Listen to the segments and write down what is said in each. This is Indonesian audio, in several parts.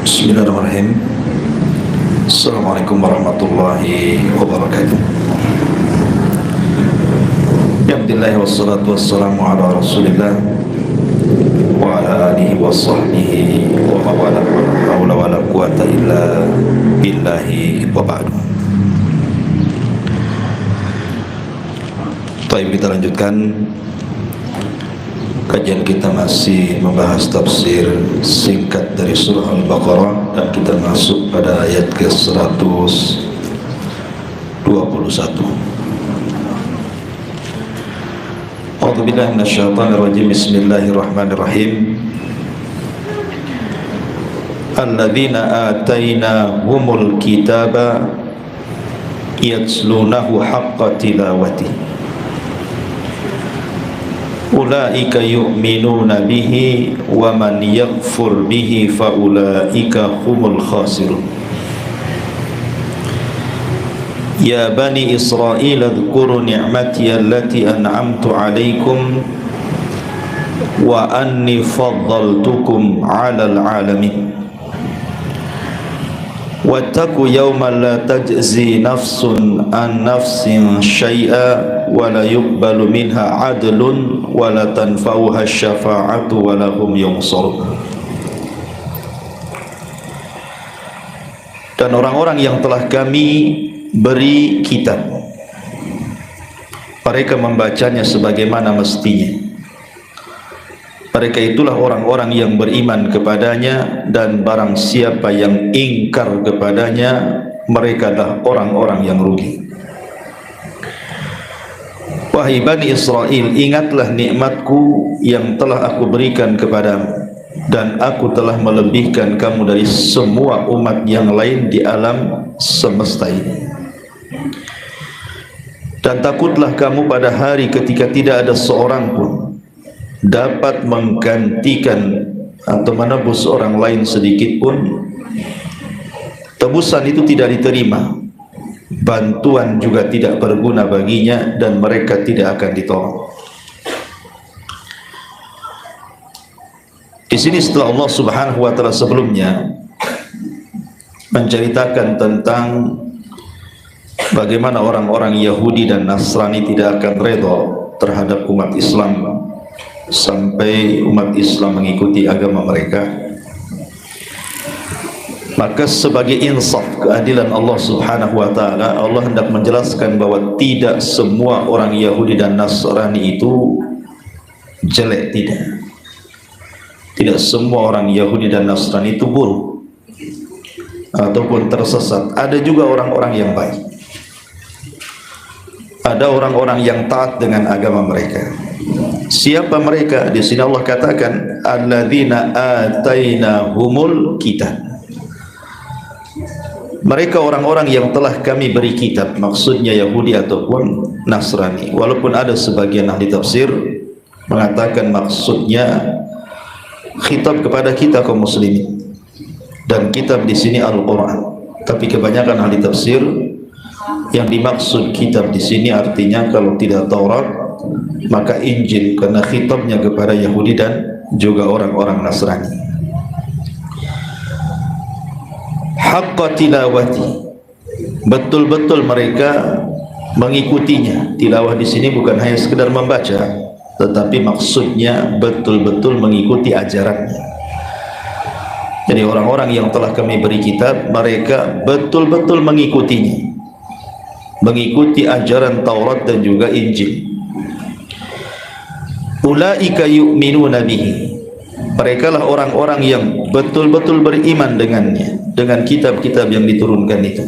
Bismillahirrahmanirrahim. Assalamualaikum warahmatullahi wabarakatuh. Alhamdulillah wassalatu wassalamu ala rasulillah wa ala alihi wa sahbihi wa mawala wa la hawla wa la quwata illa billahi wa ba'du. Baik, kita lanjutkan kajian kita, masih membahas tafsir singkat dari surah Al-Baqarah, dan kita masuk pada ayat ke-121. A'udzubillahi minasyaitonirrajim. Bismillahirrahmanirrahim. Alladzina atainahumul kitaba yatslunahu haqqa tilawati ulaika yu'minuna bihi wa man yakfur bihi fa ulaika humul khasirun. Ya bani Israil adhkuru ni'mati allati an'amtu 'alaikum wa anni faddaltukum 'alal 'alamin. Wattaqu yawman la tajzi nafsun an nafsin syai'a wa la yuqbalu minha 'adlun wa la tanfa'uha syafa'atu wa la hum yunsarun. Dan orang-orang yang telah kami beri kitab, mereka membacanya sebagaimana mestinya. Mereka itulah orang-orang yang beriman kepadanya, dan barang siapa yang ingkar kepadanya, mereka adalah orang-orang yang rugi. Wahai Bani Israel, ingatlah nikmatku yang telah aku berikan kepadamu, dan aku telah melebihkan kamu dari semua umat yang lain di alam semesta ini. Dan takutlah kamu pada hari ketika tidak ada seorang pun dapat menggantikan atau menebus orang lain sedikit pun. Tebusan itu tidak diterima, bantuan juga tidak berguna baginya, dan mereka tidak akan ditolong. Di sini setelah Allah Subhanahu wa taala sebelumnya menceritakan tentang bagaimana orang-orang Yahudi dan Nasrani tidak akan redha terhadap umat Islam sampai umat Islam mengikuti agama mereka, maka sebagai insaf keadilan Allah Subhanahu wa taala, Allah hendak menjelaskan bahwa tidak semua orang Yahudi dan Nasrani itu jelek, tidak semua orang Yahudi dan Nasrani itu buruk ataupun tersesat. Ada juga orang-orang yang baik, ada orang-orang yang taat dengan agama mereka. Siapa mereka? Di sini Allah katakan alladzina atainahumul kitab. Mereka orang-orang yang telah kami beri kitab, maksudnya Yahudi ataupun Nasrani. Walaupun ada sebagian ahli tafsir mengatakan maksudnya khitab kepada kita kaum muslimin, dan kitab di sini Al-Qur'an. Tapi kebanyakan ahli tafsir yang dimaksud kitab di sini artinya kalau tidak Taurat maka Injil, karena khitabnya kepada Yahudi dan juga orang-orang Nasrani. Haqqa tilawati, betul-betul mereka mengikutinya. Tilawah di sini bukan hanya sekedar membaca, tetapi maksudnya betul-betul mengikuti ajarannya. Jadi orang-orang yang telah kami beri kitab, mereka betul-betul mengikutinya, mengikuti ajaran Taurat dan juga Injil. Ulaika yu'minuna bihi, mereka lah orang-orang yang betul-betul beriman dengannya, dengan kitab-kitab yang diturunkan itu.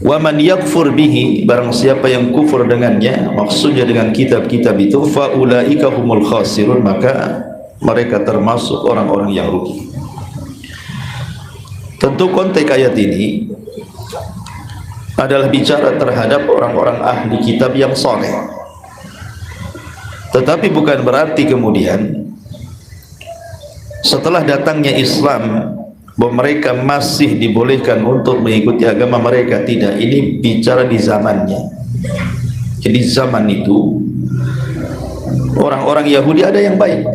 Wa man yakfur bihi, barang siapa yang kufur dengannya, maksudnya dengan kitab-kitab itu, fa ulaika humul khasirun, maka mereka termasuk orang-orang yang rugi. Tentu konteks ayat ini adalah bicara terhadap orang-orang ahli kitab yang saleh. Tetapi bukan berarti kemudian setelah datangnya Islam bahwa mereka masih dibolehkan untuk mengikuti agama mereka. Tidak, ini bicara di zamannya. Jadi zaman itu orang-orang Yahudi ada yang baik,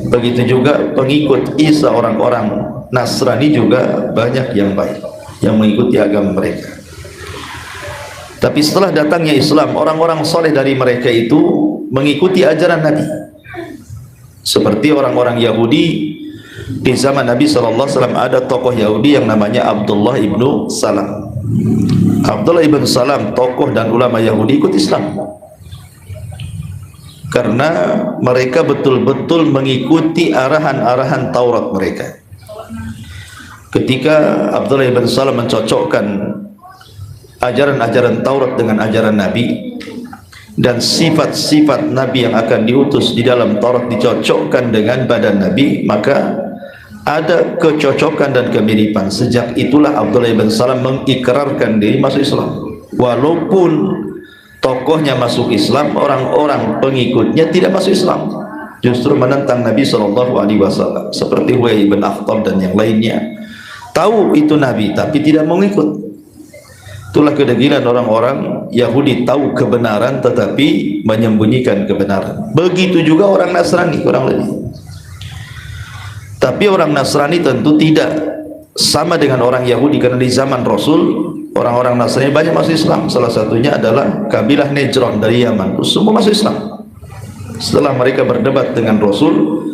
Begitu juga pengikut Isa orang-orang Nasrani juga banyak yang baik, yang mengikuti agama mereka. Tapi setelah datangnya Islam, orang-orang soleh dari mereka itu mengikuti ajaran Nabi. Seperti orang-orang Yahudi di zaman Nabi SAW, ada tokoh Yahudi yang namanya Abdullah ibnu Salam. Abdullah ibn Salam, tokoh dan ulama Yahudi, ikut Islam karena mereka betul-betul mengikuti arahan-arahan Taurat mereka. Ketika Abdullah ibn Salam mencocokkan ajaran-ajaran Taurat dengan ajaran Nabi, dan sifat-sifat Nabi yang akan diutus di dalam Taurat dicocokkan dengan badan Nabi, maka ada kecocokan dan kemiripan. Sejak itulah Abdullah ibn Salam mengikrarkan diri masuk Islam. Walaupun tokohnya masuk Islam, orang-orang pengikutnya tidak masuk Islam, justru menentang Nabi SAW, seperti Huyai bin Akhtab dan yang lainnya. Tahu itu Nabi tapi tidak mau ikut. Itulah kedegilan orang-orang Yahudi, tahu kebenaran tetapi menyembunyikan kebenaran. Begitu juga orang Nasrani, kurang lebih. Tapi orang Nasrani tentu tidak sama dengan orang Yahudi, karena di zaman Rasul orang-orang Nasrani banyak masuk Islam. Salah satunya adalah kabilah Najran dari Yaman, semua masuk Islam. Setelah mereka berdebat dengan Rasul,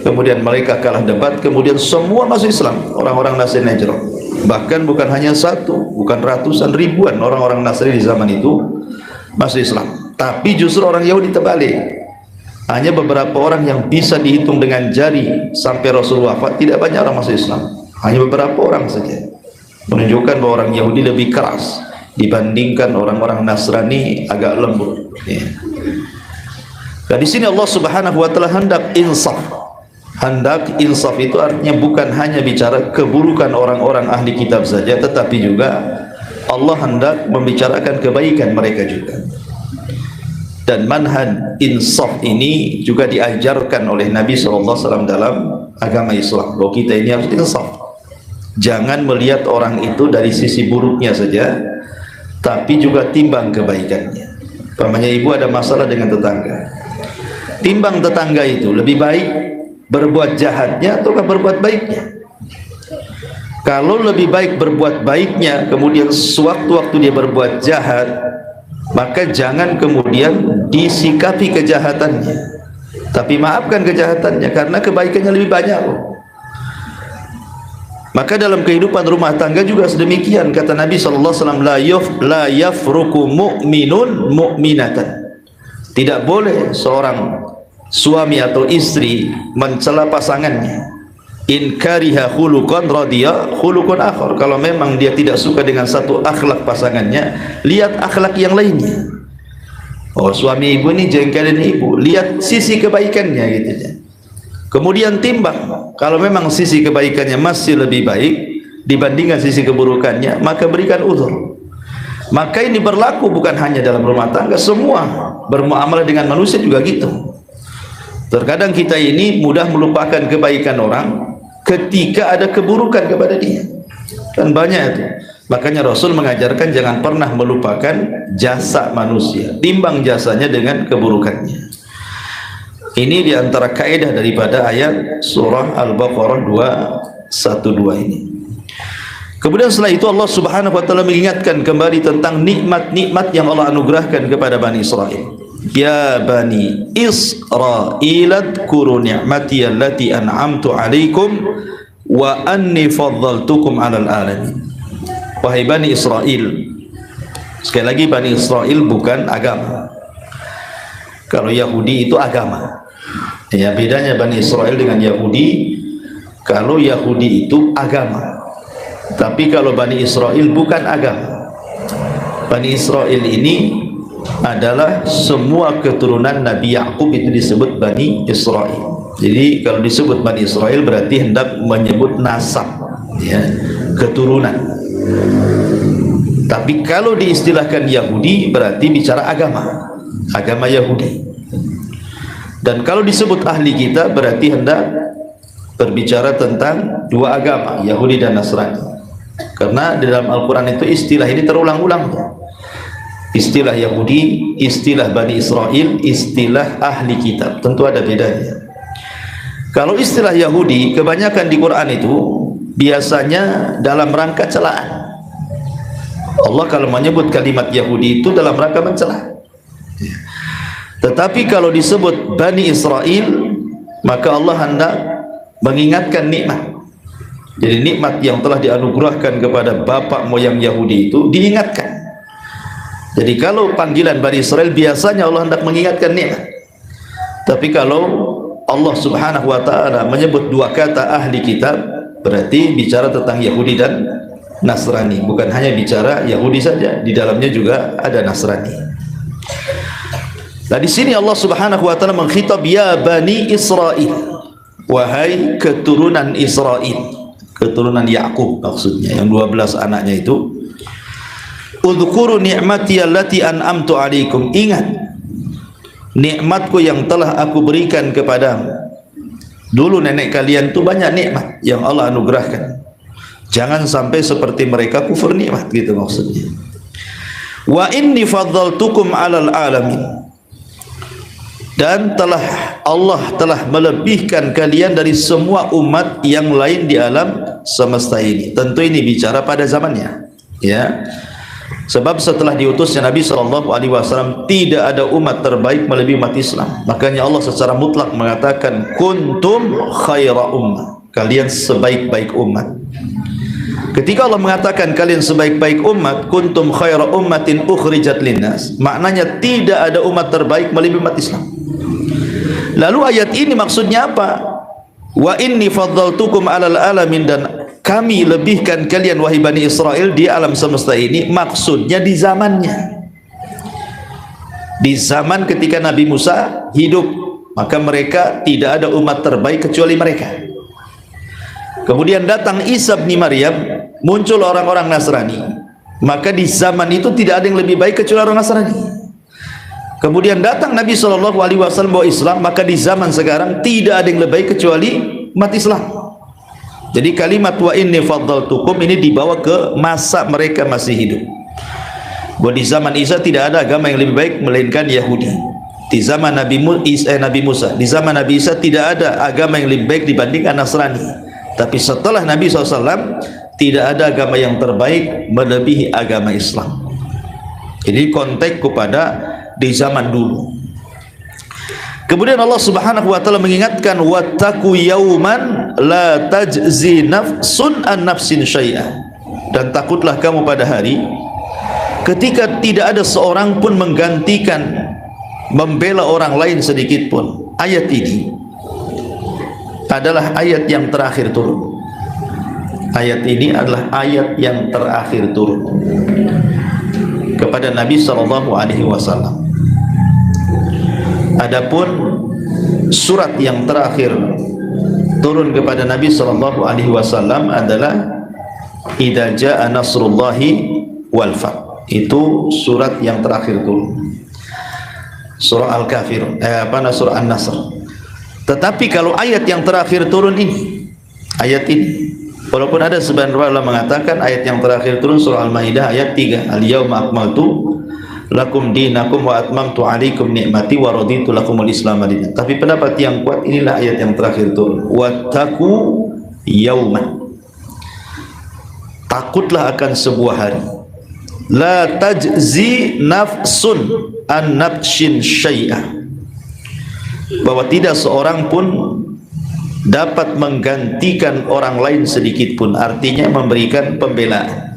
kemudian mereka kalah debat, kemudian semua masuk Islam, orang-orang Nasrani Najran. Bahkan bukan hanya satu, bukan ratusan, ribuan orang-orang Nasrani di zaman itu masuk Islam. Tapi justru orang Yahudi terbalik, hanya beberapa orang yang bisa dihitung dengan jari sampai Rasul wafat, tidak banyak orang masuk Islam, hanya beberapa orang saja, menunjukkan bahwa orang Yahudi lebih keras dibandingkan orang-orang Nasrani agak lembut. Dan di sini Allah Subhanahu wa taala hendak insaf. Hendak insaf itu artinya bukan hanya bicara keburukan orang-orang ahli kitab saja, tetapi juga Allah hendak membicarakan kebaikan mereka juga. Dan manhaj insaf ini juga diajarkan oleh Nabi SAW dalam agama Islam, bahwa kita ini harus insaf. Jangan melihat orang itu dari sisi buruknya saja, tapi juga timbang kebaikannya. Umpamanya ibu ada masalah dengan tetangga, timbang tetangga itu lebih baik berbuat jahatnya ataukah berbuat baiknya. Kalau lebih baik berbuat baiknya, kemudian sewaktu-waktu dia berbuat jahat, maka jangan kemudian disikapi kejahatannya, tapi maafkan kejahatannya, karena kebaikannya lebih banyak. Maka dalam kehidupan rumah tangga juga sedemikian. Kata Nabi SAW, la yafruku mu'minun mu'minatan. Tidak boleh seorang suami atau istri mencela pasangannya. In kariha khuluqan radiya khuluqan akhar. Kalau memang dia tidak suka dengan satu akhlak pasangannya, lihat akhlak yang lainnya. Oh, suami ibu ini jengkelin ibu, lihat sisi kebaikannya gitu ya. Kemudian timbang, kalau memang sisi kebaikannya masih lebih baik dibandingkan sisi keburukannya, maka berikan uzur. Maka ini berlaku bukan hanya dalam rumah tangga, semua bermuamalah dengan manusia juga gitu. Terkadang kita ini mudah melupakan kebaikan orang ketika ada keburukan kepada dia, kan banyak itu. Makanya Rasul mengajarkan jangan pernah melupakan jasa manusia, timbang jasanya dengan keburukannya. Ini diantara kaidah daripada ayat surah Al-Baqarah 212 ini. Kemudian setelah itu Allah Subhanahu wa taala mengingatkan kembali tentang nikmat-nikmat yang Allah anugerahkan kepada Bani Israel. Ya Bani Israil adkuru ni'mati allati an'amtu alaikum wa anni faddaltukum 'alal alamin. Wahai Bani Israel, sekali lagi Bani Israel bukan agama. Kalau Yahudi itu agama. Ya, bedanya Bani Israel dengan Yahudi, kalau Yahudi itu agama, tapi kalau Bani Israel bukan agama. Bani Israel ini adalah semua keturunan Nabi Yakub, itu disebut Bani Israel. Jadi kalau disebut Bani Israel berarti hendak menyebut nasab, ya, keturunan. Tapi kalau diistilahkan Yahudi berarti bicara agama, agama Yahudi. Dan kalau disebut ahli kita berarti hendak berbicara tentang dua agama, Yahudi dan Nasrani. Karena di dalam Al-Quran itu istilah ini terulang-ulang. Istilah Yahudi, istilah Bani Israel, istilah ahli kitab, tentu ada bedanya. Kalau istilah Yahudi kebanyakan di Quran itu biasanya dalam rangka celaan. Allah kalau menyebut kalimat Yahudi itu dalam rangka mencela. Tetapi kalau disebut Bani Israel, maka Allah hendak mengingatkan nikmat. Jadi nikmat yang telah dianugerahkan kepada bapak moyang Yahudi itu diingatkan. Jadi kalau panggilan Bani Israel biasanya Allah hendak mengingatkan nikmat. Tapi kalau Allah Subhanahu wa taala menyebut dua kata ahli kitab, berarti bicara tentang Yahudi dan Nasrani, bukan hanya bicara Yahudi saja, di dalamnya juga ada Nasrani. Nah, di sini Allah Subhanahu wa taala mengkhitab ya Bani Israil, wahai keturunan Israel, keturunan Yakub maksudnya, yang 12 anaknya itu. Udhkuru ni'mati allati an'amtu 'alaikum, ingat nikmatku yang telah aku berikan kepadamu. Dulu nenek kalian itu banyak nikmat yang Allah anugerahkan. Jangan sampai seperti mereka kufur nikmat, gitu maksudnya. Wa inni faddaltukum 'alal alamin, dan Allah telah melebihkan kalian dari semua umat yang lain di alam semesta ini. Tentu ini bicara pada zamannya, ya. Sebab setelah diutusnya Nabi SAW tidak ada umat terbaik melebihi umat Islam. Makanya Allah secara mutlak mengatakan kuntum khaira ummah, kalian sebaik-baik umat. Ketika Allah mengatakan kalian sebaik-baik umat, kuntum khaira ummatin ukhrijat linnas, maknanya tidak ada umat terbaik melebihi umat Islam. Lalu ayat ini maksudnya apa? Wa inni faddaltukum 'alal alamin, dan kami lebihkan kalian wahai Bani Israel di alam semesta ini. Maksudnya di zamannya, di zaman ketika Nabi Musa hidup, maka mereka tidak ada umat terbaik kecuali mereka. Kemudian datang Isa bin Maryam, muncul orang-orang Nasrani, maka di zaman itu tidak ada yang lebih baik kecuali orang Nasrani. Kemudian datang Nabi SAW bawa Islam, maka di zaman sekarang tidak ada yang lebih baik kecuali umat Islam. Jadi kalimat wa inni faddaltukum ini dibawa ke masa mereka masih hidup. Bahwa di zaman Isa tidak ada agama yang lebih baik melainkan Yahudi. Di zaman Nabi Musa, di zaman Nabi Isa tidak ada agama yang lebih baik dibandingkan Nasrani. Tapi setelah Nabi SAW tidak ada agama yang terbaik melebihi agama Islam. Jadi konteks kepada di zaman dulu. Kemudian Allah Subhanahu wa taala mengingatkan wattaqu yauman la tajzi nafsun an nafsin syai'a, dan takutlah kamu pada hari ketika tidak ada seorang pun menggantikan membela orang lain sedikit pun. Ayat ini adalah ayat yang terakhir turun. Ayat ini adalah ayat yang terakhir turun kepada Nabi SAW. Adapun surat yang terakhir turun kepada Nabi SAW adalah Idza jaa nasrullahi wal fath. Itu surat yang terakhir turun, surah Al-Kafir, surah An-Nasr. Tetapi kalau ayat yang terakhir turun ini, ayat ini, walaupun ada sebagian ulama mengatakan ayat yang terakhir turun surah Al-Maidah ayat 3, al-yauma akmaltu lakum dinakum wa atmamtu alaikum ni'mati wa raditu lakumul Islam dinan. Tapi pendapat yang kuat inilah ayat yang terakhir turun. Wattaqu yauman, takutlah akan sebuah hari, la tajzi nafsun an nafsin syai'a, bahwa tidak seorang pun dapat menggantikan orang lain sedikit pun. Artinya memberikan pembelaan.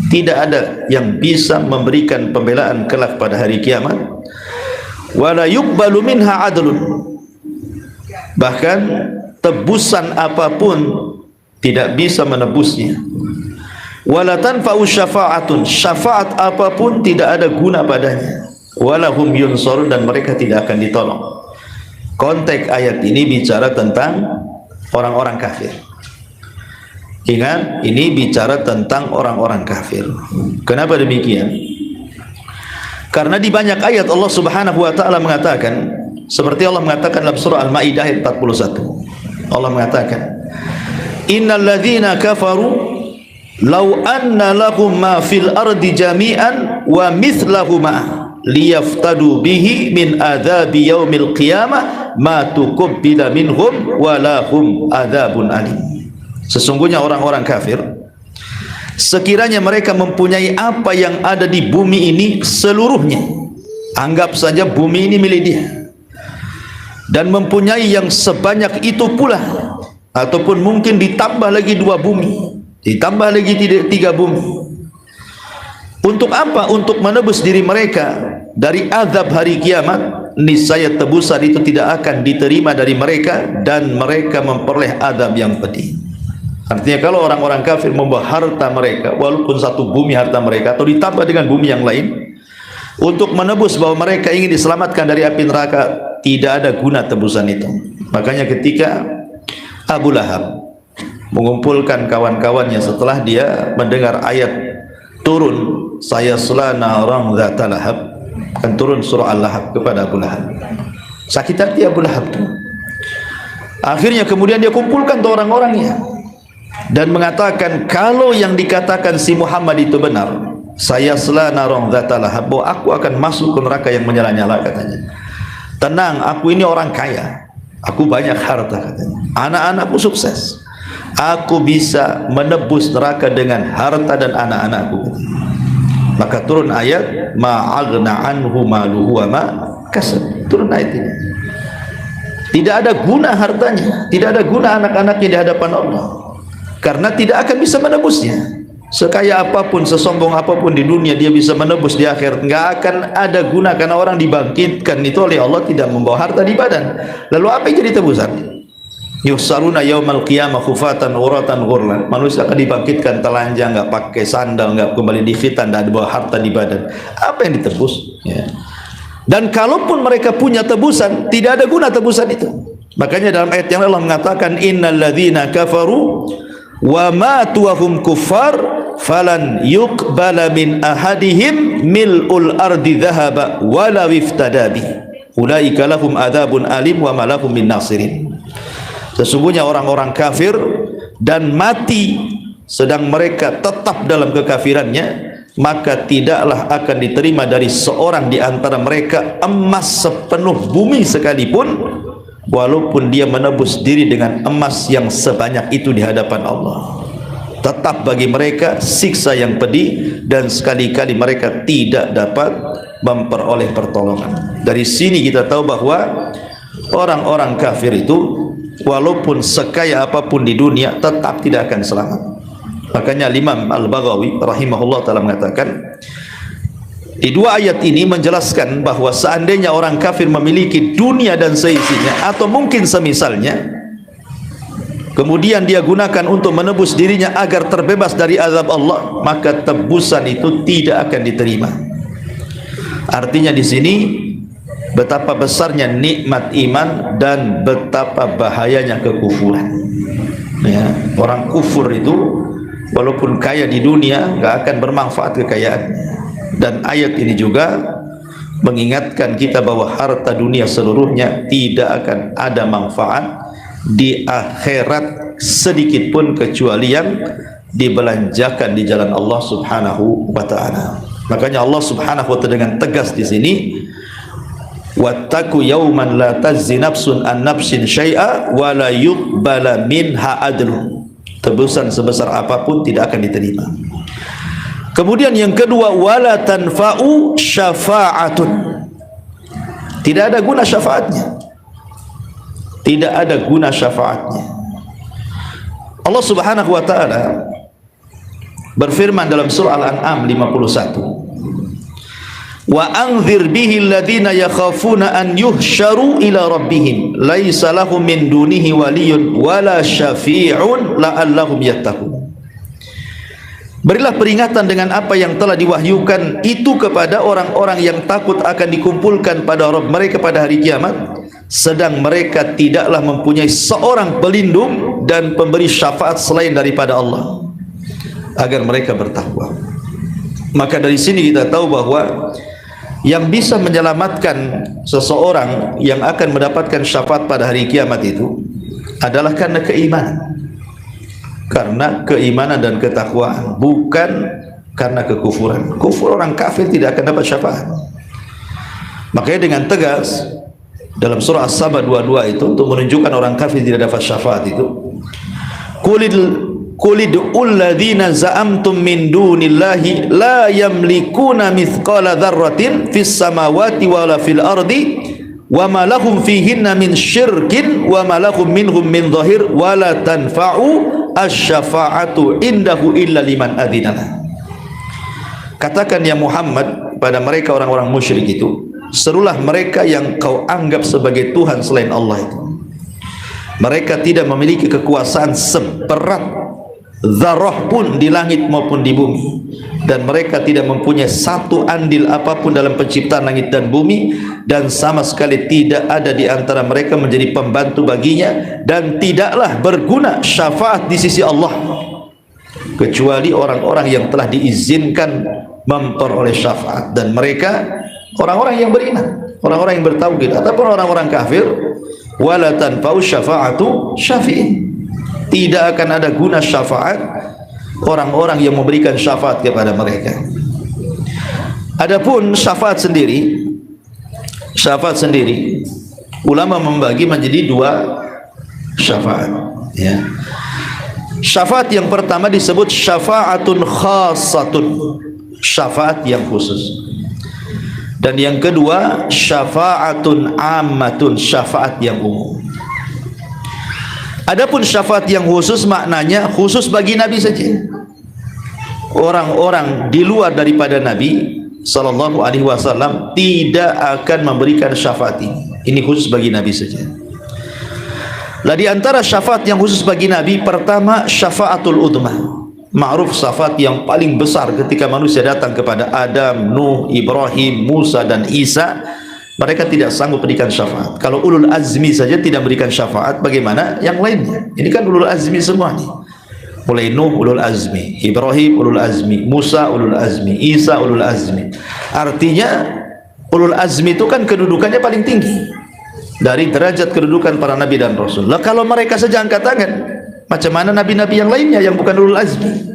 Tidak ada yang bisa memberikan pembelaan kelak pada hari kiamat. Wala yuqbalu minha adlun, bahkan tebusan apapun tidak bisa menebusnya. Wala tanfa'u syafa'atun, syafaat apapun tidak ada guna padanya. Wala hum yunsarun, dan mereka tidak akan ditolong. Konteks ayat ini bicara tentang orang-orang kafir. Ingat, ini bicara tentang orang-orang kafir. Kenapa demikian? Karena di banyak ayat Allah Subhanahu wa taala mengatakan, seperti Allah mengatakan dalam surah Al-Maidah ayat 41. Allah mengatakan, "Innal ladzina kafaru law anna lahum ma fil ardi jami'an wa mithlahu ma liyaftadu bihi min adzabi yaumil qiyamah ma tuqabbila minhum wa lahum adzabun alim. Sesungguhnya orang-orang kafir, sekiranya mereka mempunyai apa yang ada di bumi ini seluruhnya, anggap saja bumi ini milik dia, dan mempunyai yang sebanyak itu pula, ataupun mungkin ditambah lagi 2 bumi, ditambah lagi 3 bumi. Untuk apa? Untuk menebus diri mereka dari azab hari kiamat. Niscaya tebusan itu tidak akan diterima dari mereka, dan mereka memperoleh azab yang pedih. Artinya kalau orang-orang kafir membawa harta mereka, walaupun 1 bumi harta mereka, atau ditambah dengan bumi yang lain, untuk menebus bahwa mereka ingin diselamatkan dari api neraka, tidak ada guna tebusan itu. Makanya ketika Abu Lahab mengumpulkan kawan-kawannya setelah dia mendengar ayat turun, sayasla naran dzata lahab, kan turun surah Al-Lahab kepada Abu Lahab, sakit hati Abu Lahab itu. Akhirnya kemudian dia kumpulkan tuh orang-orangnya dan mengatakan, kalau yang dikatakan si Muhammad itu benar, sayasla naran dzata lahab, bahwa aku akan masuk ke neraka yang menyala-nyala, katanya. Tenang, aku ini orang kaya, aku banyak harta, katanya. Anak-anakku sukses, aku bisa menebus neraka dengan harta dan anak-anakku. Maka turun ayat ma'aghna anhu maluhu wa ma kasab. Turun ayat ini. Tidak ada guna hartanya, tidak ada guna anak-anaknya di hadapan Allah, karena tidak akan bisa menebusnya. Sekaya apapun, sesombong apapun di dunia, dia bisa menebus di akhirat, enggak akan ada guna, karena orang dibangkitkan itu oleh Allah tidak membawa harta di badan. Lalu apa yang jadi tebusan? Yusaruna yaumal qiyamah khufatan uratan ghurlan. Manusia akan dibangkitkan telanjang, enggak pakai sandal, enggak kembali di khitan, dan bawa harta di badan. Apa yang ditebus? Ya. Dan kalaupun mereka punya tebusan, tidak ada guna tebusan itu. Makanya dalam ayat yang Allah mengatakan, innal ladzina kafaru wa matu wa hum kuffar falan yuqbala min ahadihim mil'ul ardi dhahaba wala iftada bi ulaika lahum adzabun alim wa ma lahum min nasirin. Sesungguhnya orang-orang kafir dan mati sedang mereka tetap dalam kekafirannya, maka tidaklah akan diterima dari seorang di antara mereka emas sepenuh bumi sekalipun, walaupun dia menebus diri dengan emas yang sebanyak itu di hadapan Allah. Tetap bagi mereka siksa yang pedih, dan sekali-kali mereka tidak dapat memperoleh pertolongan. Dari sini kita tahu bahwa orang-orang kafir itu walaupun sekaya apapun di dunia tetap tidak akan selamat. Makanya Imam Al-Baghawi rahimahullah ta'ala mengatakan, di 2 ayat ini menjelaskan bahwa seandainya orang kafir memiliki dunia dan seisinya, atau mungkin semisalnya, kemudian dia gunakan untuk menebus dirinya agar terbebas dari azab Allah, maka tebusan itu tidak akan diterima. Artinya di sini betapa besarnya nikmat iman dan betapa bahayanya kekufuran. Ya, orang kufur itu walaupun kaya di dunia enggak akan bermanfaat kekayaannya. Dan ayat ini juga mengingatkan kita bahwa harta dunia seluruhnya tidak akan ada manfaat di akhirat sedikit pun, kecuali yang dibelanjakan di jalan Allah Subhanahu wa taala. Makanya Allah Subhanahu wa taala dengan tegas di sini, wattaqu yawman la tajzi nafsun an nafsin syai'a wa la yuqbala minha adlun. Tebusan sebesar apapun tidak akan diterima. Kemudian yang kedua, wala tanfa'u syafa'atun. Tidak ada guna syafaatnya. Tidak ada guna syafaatnya. Allah Subhanahu wa taala berfirman dalam surah Al-An'am 51, wa anzir bihi alladhina yakhafuna an yuhsyaru ila rabbihim laisa lahum min dunihi waliyyun wala syafi'un la'allahum yattaqun. Berilah peringatan dengan apa yang telah diwahyukan itu kepada orang-orang yang takut akan dikumpulkan pada Rabb mereka pada hari kiamat, sedang mereka tidaklah mempunyai seorang pelindung dan pemberi syafaat selain daripada Allah, agar mereka bertakwa. Maka dari sini kita tahu bahwa yang bisa menyelamatkan seseorang yang akan mendapatkan syafaat pada hari kiamat itu adalah karena keimanan. Karena keimanan dan ketakwaan, bukan karena kekufuran. Kufur orang kafir tidak akan dapat syafaat. Makanya dengan tegas dalam surah As-Saba 22 itu untuk menunjukkan orang kafir tidak dapat syafaat itu. Qulidul ladzina za'amtum min dunillahi la yamlikuna mithqala dzarratin fis samawati wala fil ardi wa ma lahum fihinna min syirkin wa ma lahum minhum min dhahir wa la tanfa'u asy-syafa'atu indahu illa liman adzina. Katakan ya Muhammad pada mereka orang-orang musyrik itu, serulah mereka yang kau anggap sebagai Tuhan selain Allah itu. Mereka tidak memiliki kekuasaan seberat zarah pun di langit maupun di bumi, dan mereka tidak mempunyai satu andil apapun dalam penciptaan langit dan bumi, dan sama sekali tidak ada di antara mereka menjadi pembantu baginya, dan tidaklah berguna syafaat di sisi Allah kecuali orang-orang yang telah diizinkan memperoleh syafaat, dan mereka orang-orang yang beriman, orang-orang yang bertauhid. Ataupun orang-orang kafir, wala tanfa'u syafa'atu syafi'in, tidak akan ada guna syafaat orang-orang yang memberikan syafaat kepada mereka. Adapun syafaat sendiri, ulama membagi menjadi dua syafaat, ya. Syafaat yang pertama disebut syafa'atun khassatun, syafaat yang khusus. Dan yang kedua syafa'atun ammatun, syafaat yang umum. Adapun syafaat yang khusus maknanya khusus bagi Nabi saja. Orang-orang di luar daripada Nabi sallallahu alaihi wasallam tidak akan memberikan syafaat ini. Ini khusus bagi Nabi saja. Lah di antara syafaat yang khusus bagi Nabi, pertama syafaatul udmah. Ma'ruf syafaat yang paling besar ketika manusia datang kepada Adam, Nuh, Ibrahim, Musa dan Isa, mereka tidak sanggup berikan syafaat. Kalau ulul azmi saja tidak berikan syafaat, bagaimana yang lainnya? Ini kan ulul azmi semua nih. Mulai Nuh ulul azmi, Ibrahim ulul azmi, Musa ulul azmi, Isa ulul azmi. Artinya ulul azmi itu kan kedudukannya paling tinggi dari derajat kedudukan para nabi dan rasul. Lah kalau mereka saja angkat tangan, macam mana nabi-nabi yang lainnya yang bukan ulul azmi?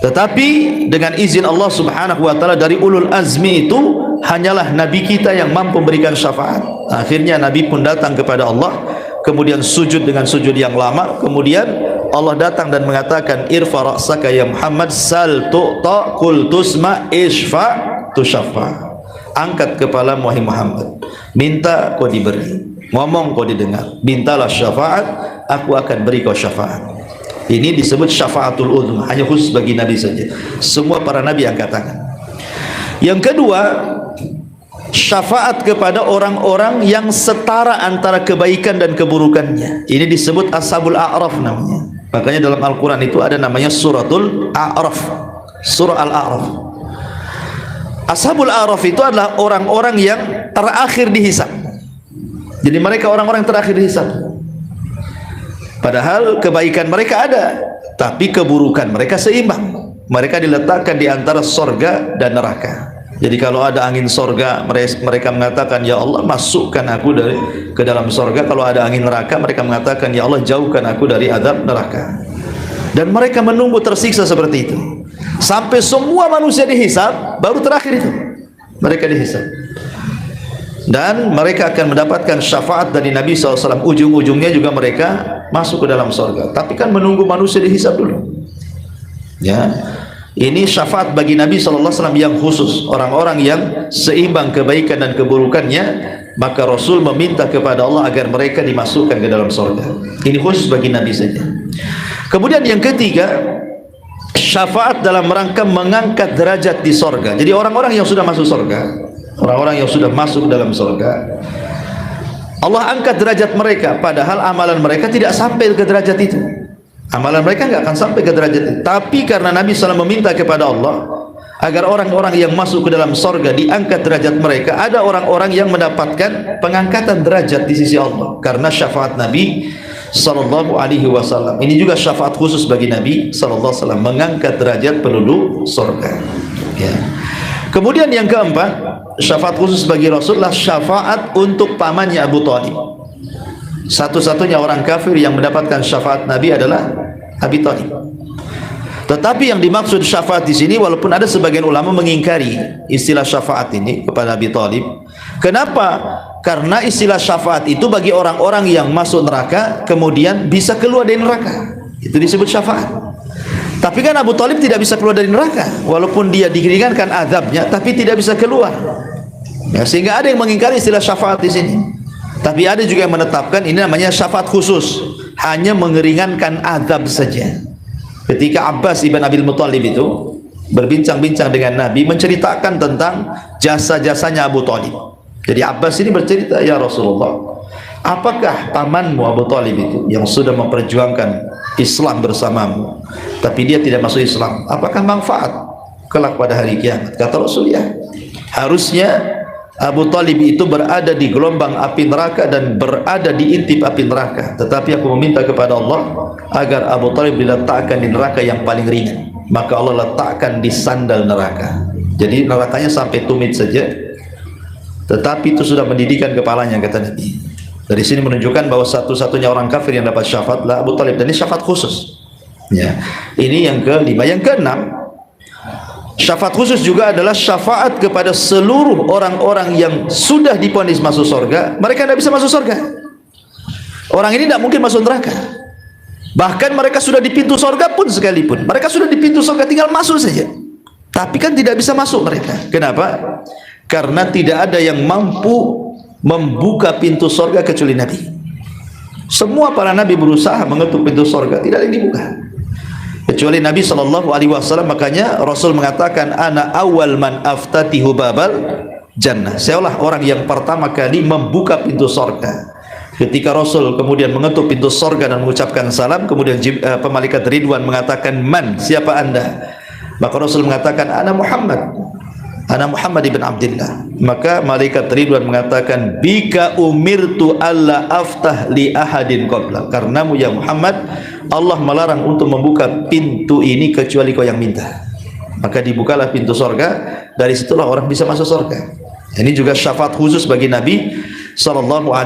Tetapi dengan izin Allah Subhanahu wa taala, dari ulul azmi itu hanyalah nabi kita yang mampu memberikan syafaat. Akhirnya nabi pun datang kepada Allah, kemudian sujud dengan sujud yang lama, kemudian Allah datang dan mengatakan, irfa ra'saka ya Muhammad, sal tu'ta qul tusma isfa tusyaffa. Angkat kepala wahai Muhammad, minta kau diberi, ngomong kau didengar, mintalah syafaat, aku akan beri kau syafaat. Ini disebut syafaatul udhma, hanya khusus bagi Nabi saja. Semua para Nabi angkat tangan. Yang kedua, syafaat kepada orang-orang yang setara antara kebaikan dan keburukannya. Ini disebut ashabul a'raf namanya. Makanya dalam Al-Quran itu ada namanya suratul a'raf, surah Al-A'raf. Ashabul a'raf itu adalah orang-orang yang terakhir dihisab. Jadi mereka orang-orang terakhir dihisab. Padahal kebaikan mereka ada, tapi keburukan mereka seimbang. Mereka diletakkan di antara sorga dan neraka. Jadi kalau ada angin sorga, mereka mengatakan, ya Allah masukkan aku ke dalam sorga. Kalau ada angin neraka, mereka mengatakan, ya Allah jauhkan aku dari azab neraka. Dan mereka menunggu tersiksa seperti itu sampai semua manusia dihisab, baru terakhir itu mereka dihisab. Dan mereka akan mendapatkan syafaat dari Nabi SAW. Ujung-ujungnya juga mereka masuk ke dalam sorga. Tapi kan menunggu manusia dihisab dulu, ya. Ini syafaat bagi Nabi SAW yang khusus, orang-orang yang seimbang kebaikan dan keburukannya. Maka Rasul meminta kepada Allah agar mereka dimasukkan ke dalam sorga. Ini khusus bagi Nabi saja. Kemudian yang ketiga, syafaat dalam rangka mengangkat derajat di sorga. Jadi orang-orang yang sudah masuk sorga, orang-orang yang sudah masuk dalam sorga, Allah angkat derajat mereka, padahal amalan mereka tidak sampai ke derajat itu. Amalan mereka tidak akan sampai ke derajat itu. Tapi karena Nabi SAW meminta kepada Allah agar orang-orang yang masuk ke dalam sorga diangkat derajat mereka, ada orang-orang yang mendapatkan pengangkatan derajat di sisi Allah karena syafaat Nabi sallallahu alaihi wasallam. Ini juga syafaat khusus bagi Nabi sallallahu alaihi wasallam, mengangkat derajat penduduk sorga, ya. Kemudian yang keempat, syafaat khusus bagi Rasulullah, syafaat untuk pamannya Abu Thalib. Satu-satunya orang kafir yang mendapatkan syafaat Nabi adalah Abi Thalib. Tetapi yang dimaksud syafaat di sini, walaupun ada sebagian ulama mengingkari istilah syafaat ini kepada Abi Thalib. Kenapa? Karena istilah syafaat itu bagi orang-orang yang masuk neraka kemudian bisa keluar dari neraka, itu disebut syafaat. Tapi kan Abu Thalib tidak bisa keluar dari neraka, walaupun dia diringankan azabnya, tapi tidak bisa keluar. Ya, sehingga ada yang mengingkari istilah syafaat di sini. Tapi ada juga yang menetapkan ini namanya syafaat khusus, hanya mengeringankan azab saja. Ketika Abbas ibn Abil Muttalib itu berbincang-bincang dengan Nabi, menceritakan tentang jasa-jasanya Abu Thalib. Jadi Abbas ini bercerita, ya Rasulullah, apakah pamanmu Abu Thalib itu yang sudah memperjuangkan Islam bersamamu, tapi dia tidak masuk Islam, apakah manfaat kelak pada hari kiamat? Kata Rasul, ya. Harusnya Abu Thalib itu berada di gelombang api neraka dan berada di intip api neraka, tetapi aku meminta kepada Allah agar Abu Thalib diletakkan di neraka yang paling ringan, maka Allah letakkan di sandal neraka. Jadi nerakanya sampai tumit saja, tetapi itu sudah mendidikan kepalanya, kata Nabi. Dari sini menunjukkan bahwa satu-satunya orang kafir yang dapat syafaat adalah Abu Thalib, dan ini syafaat khusus. Ya, ini yang kelima. Yang keenam, syafaat khusus juga adalah syafaat kepada seluruh orang-orang yang sudah divonis masuk surga, mereka tidak bisa masuk surga. Orang ini tidak mungkin masuk neraka. Bahkan mereka sudah di pintu surga pun sekalipun, mereka sudah di pintu surga, tinggal masuk saja, tapi kan tidak bisa masuk mereka. Kenapa? Karena tidak ada yang mampu membuka pintu surga kecuali Nabi. Semua para nabi berusaha mengetuk pintu surga, tidak ada yang dibuka kecuali Nabi SAW. Makanya Rasul mengatakan, ana awal man aftatihu babal jannah, seolah orang yang pertama kali membuka pintu surga. Ketika Rasul kemudian mengetuk pintu surga dan mengucapkan salam, kemudian malaikat Ridwan mengatakan, man, siapa anda? Maka Rasul mengatakan, ana Muhammad ibn Abdullah. Maka malaikat Ridwan mengatakan, bika umirtu alla aftah li ahadin qabla, karenamu ya Muhammad Allah melarang untuk membuka pintu ini kecuali kau yang minta. Maka dibukalah pintu surga, dari situlah orang bisa masuk surga. Ini juga syafaat khusus bagi Nabi SAW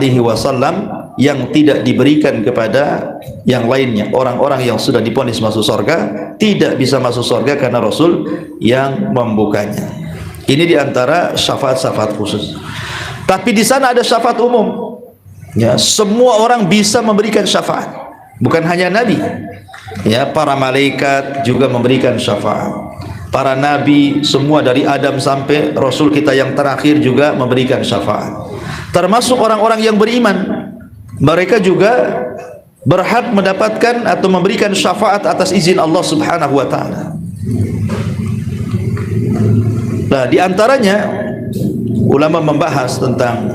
yang tidak diberikan kepada yang lainnya. Orang-orang yang sudah divonis masuk surga tidak bisa masuk surga karena Rasul yang membukanya. Ini diantara syafaat-syafaat khusus. Tapi di sana ada syafaat umum. Ya, semua orang bisa memberikan syafaat, bukan hanya Nabi. Ya, para malaikat juga memberikan syafaat. Para nabi semua dari Adam sampai Rasul kita yang terakhir juga memberikan syafaat. Termasuk orang-orang yang beriman, mereka juga berhak mendapatkan atau memberikan syafaat atas izin Allah Subhanahu wa taala. Nah, di antaranya ulama membahas tentang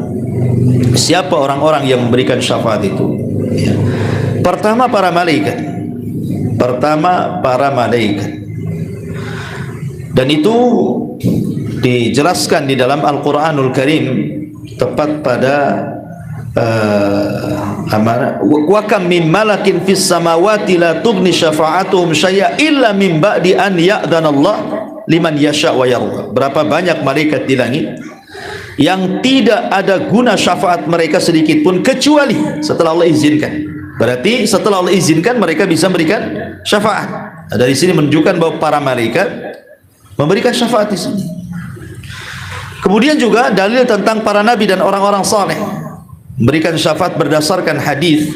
siapa orang-orang yang memberikan syafaat itu. Ya. Pertama para malaikat. Dan itu dijelaskan di dalam Al-Quranul Karim, tepat pada wa kam min malakin fis samawati la tughni syafa'atuhum syai'a illa min ba'di an ya'dana Allah liman yasha' wa yarda. Berapa banyak malaikat di langit yang tidak ada guna syafaat mereka sedikit pun kecuali setelah Allah izinkan. Berarti setelah Allah izinkan mereka bisa memberikan syafaat. Nah, dari sini menunjukkan bahwa para malaikat memberikan syafaat di sini. Kemudian juga dalil tentang para nabi dan orang-orang saleh memberikan syafaat berdasarkan hadis.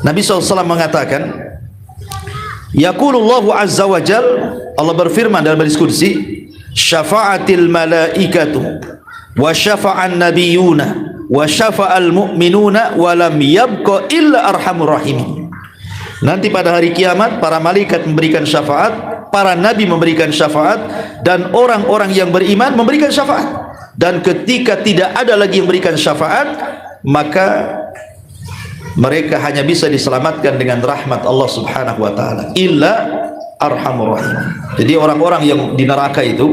Nabi SAW mengatakan, yaqulullahu azza wa jal, Allah berfirman dalam hadis qudsi, syafa'atil malaikatu wa syafa'an nabiyuna wa syafa'al mu'minuna wa lam yabqa illa arhamur rahimin. Nanti pada hari kiamat para malaikat memberikan syafaat, para nabi memberikan syafaat, dan orang-orang yang beriman memberikan syafaat. Dan ketika tidak ada lagi yang memberikan syafaat, maka mereka hanya bisa diselamatkan dengan rahmat Allah Subhanahu wa taala, illa arhamur rahim. Jadi orang-orang yang di neraka itu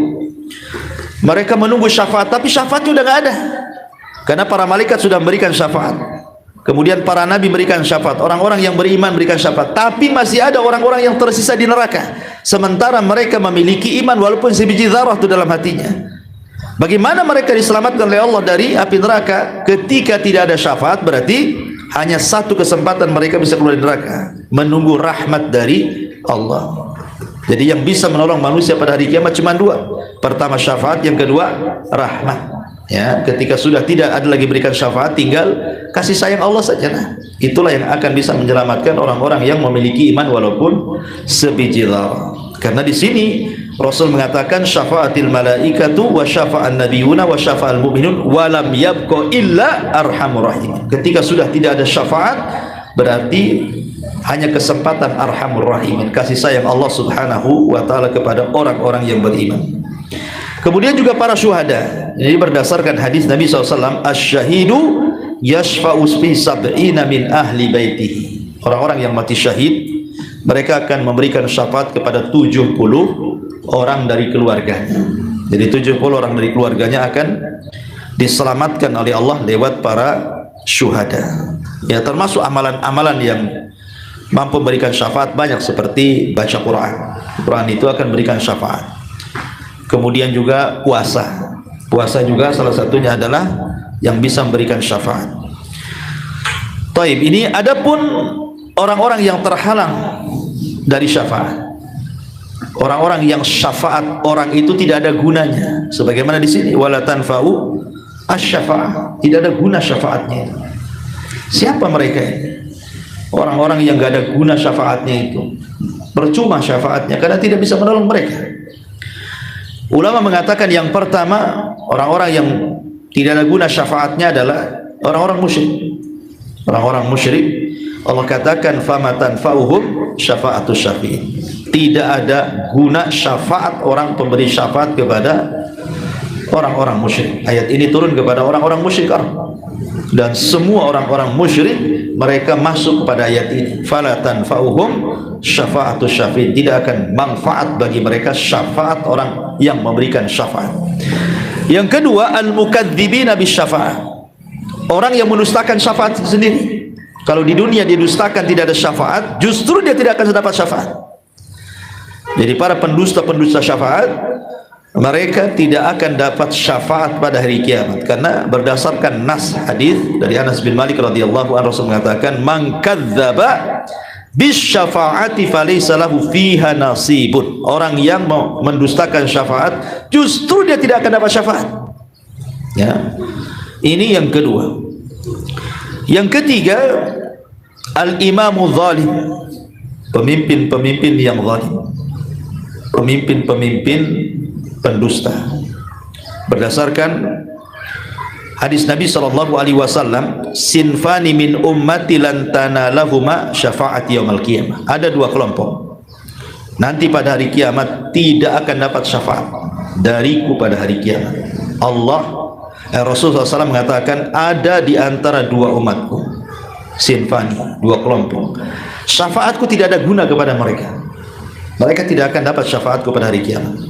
mereka menunggu syafaat, tapi syafaatnya udah nggak ada karena para malaikat sudah memberikan syafaat. Kemudian para nabi memberikan syafaat, orang-orang yang beriman memberikan syafaat, tapi masih ada orang-orang yang tersisa di neraka sementara mereka memiliki iman walaupun sebiji zarah itu dalam hatinya. Bagaimana mereka diselamatkan oleh Allah dari api neraka? Ketika tidak ada syafaat, berarti hanya satu kesempatan mereka bisa keluar dari neraka, menunggu rahmat dari Allah. Jadi yang bisa menolong manusia pada hari kiamat cuma dua. Pertama syafaat, yang kedua rahmat. Ya, ketika sudah tidak ada lagi berikan syafaat, tinggal kasih sayang Allah saja. Nah, itulah yang akan bisa menyelamatkan orang-orang yang memiliki iman walaupun sebiji dzar. Karena di sini Rasul mengatakan syafaatil malaikatu wa syafa'an nabiyuna wa syafa'al mu'minun wa lam yabqa illa arhamur rahim. Ketika sudah tidak ada syafaat, berarti hanya kesempatan arhamur rahimin, kasih sayang Allah subhanahu wa ta'ala kepada orang-orang yang beriman. Kemudian juga para syuhada. Jadi berdasarkan hadis Nabi SAW, asy-syahidu yashfa'u fi sab'ina min ahli baitihi. Orang-orang yang mati syahid, mereka akan memberikan syafaat kepada 70 orang dari keluarganya. Jadi 70 orang dari keluarganya akan diselamatkan oleh Allah lewat para syuhada. Ya, termasuk amalan-amalan yang mampu memberikan syafaat banyak, seperti baca Quran. Quran itu akan memberikan syafaat. Kemudian juga puasa. Puasa juga salah satunya adalah yang bisa memberikan syafaat. Taib, ini adapun orang-orang yang terhalang dari syafaat. Orang-orang yang syafaat orang itu tidak ada gunanya. Sebagaimana di sini, wala tanfa'u asy-syafa'ah. Tidak ada guna syafaatnya. Siapa mereka ini? Orang-orang yang gak ada guna syafaatnya itu. Percuma syafaatnya karena tidak bisa menolong mereka. Ulama mengatakan yang pertama, orang-orang yang tidak ada guna syafaatnya adalah orang-orang musyrik. Orang-orang musyrik, Allah katakan fama tanfa'uhum syafa'atus syafi'in. Tidak ada guna syafaat orang pemberi syafaat kepada orang-orang musyrik. Ayat ini turun kepada orang-orang musyrik, dan semua orang-orang musyrik mereka masuk kepada ayat ini. Fala tanfa'uhum syafa'atus syafi'in. Tidak akan manfaat bagi mereka syafaat orang yang memberikan syafaat. Yang kedua, al-mukadzibina bisyafa'ah. Orang yang mendustakan syafaat sendiri. Kalau di dunia didustakan, tidak ada syafaat, justru dia tidak akan dapat syafaat. Jadi para pendusta-pendusta syafaat, mereka tidak akan dapat syafaat pada hari kiamat, karena berdasarkan nas hadis dari Anas bin Malik radhiyallahu anhu, Rasul mengatakan man kadzdzaba bisyafaati falaysa lahu fiha nasibun. Orang yang mendustakan syafaat, justru dia tidak akan dapat syafaat. Ya. Ini yang kedua. Yang ketiga, al-imamu zalim. Pemimpin-pemimpin yang zalim. Pemimpin-pemimpin pendusta. Berdasarkan hadis Nabi SAW, sinfani min ummati lan tanalahuma syafa'ati yaumil qiyamah. Ada dua kelompok nanti pada hari kiamat tidak akan dapat syafaat dariku pada hari kiamat. Rasulullah SAW mengatakan ada di antara dua umatku, sinfani, dua kelompok, syafaatku tidak ada guna kepada mereka. Mereka tidak akan dapat syafaatku pada hari kiamat.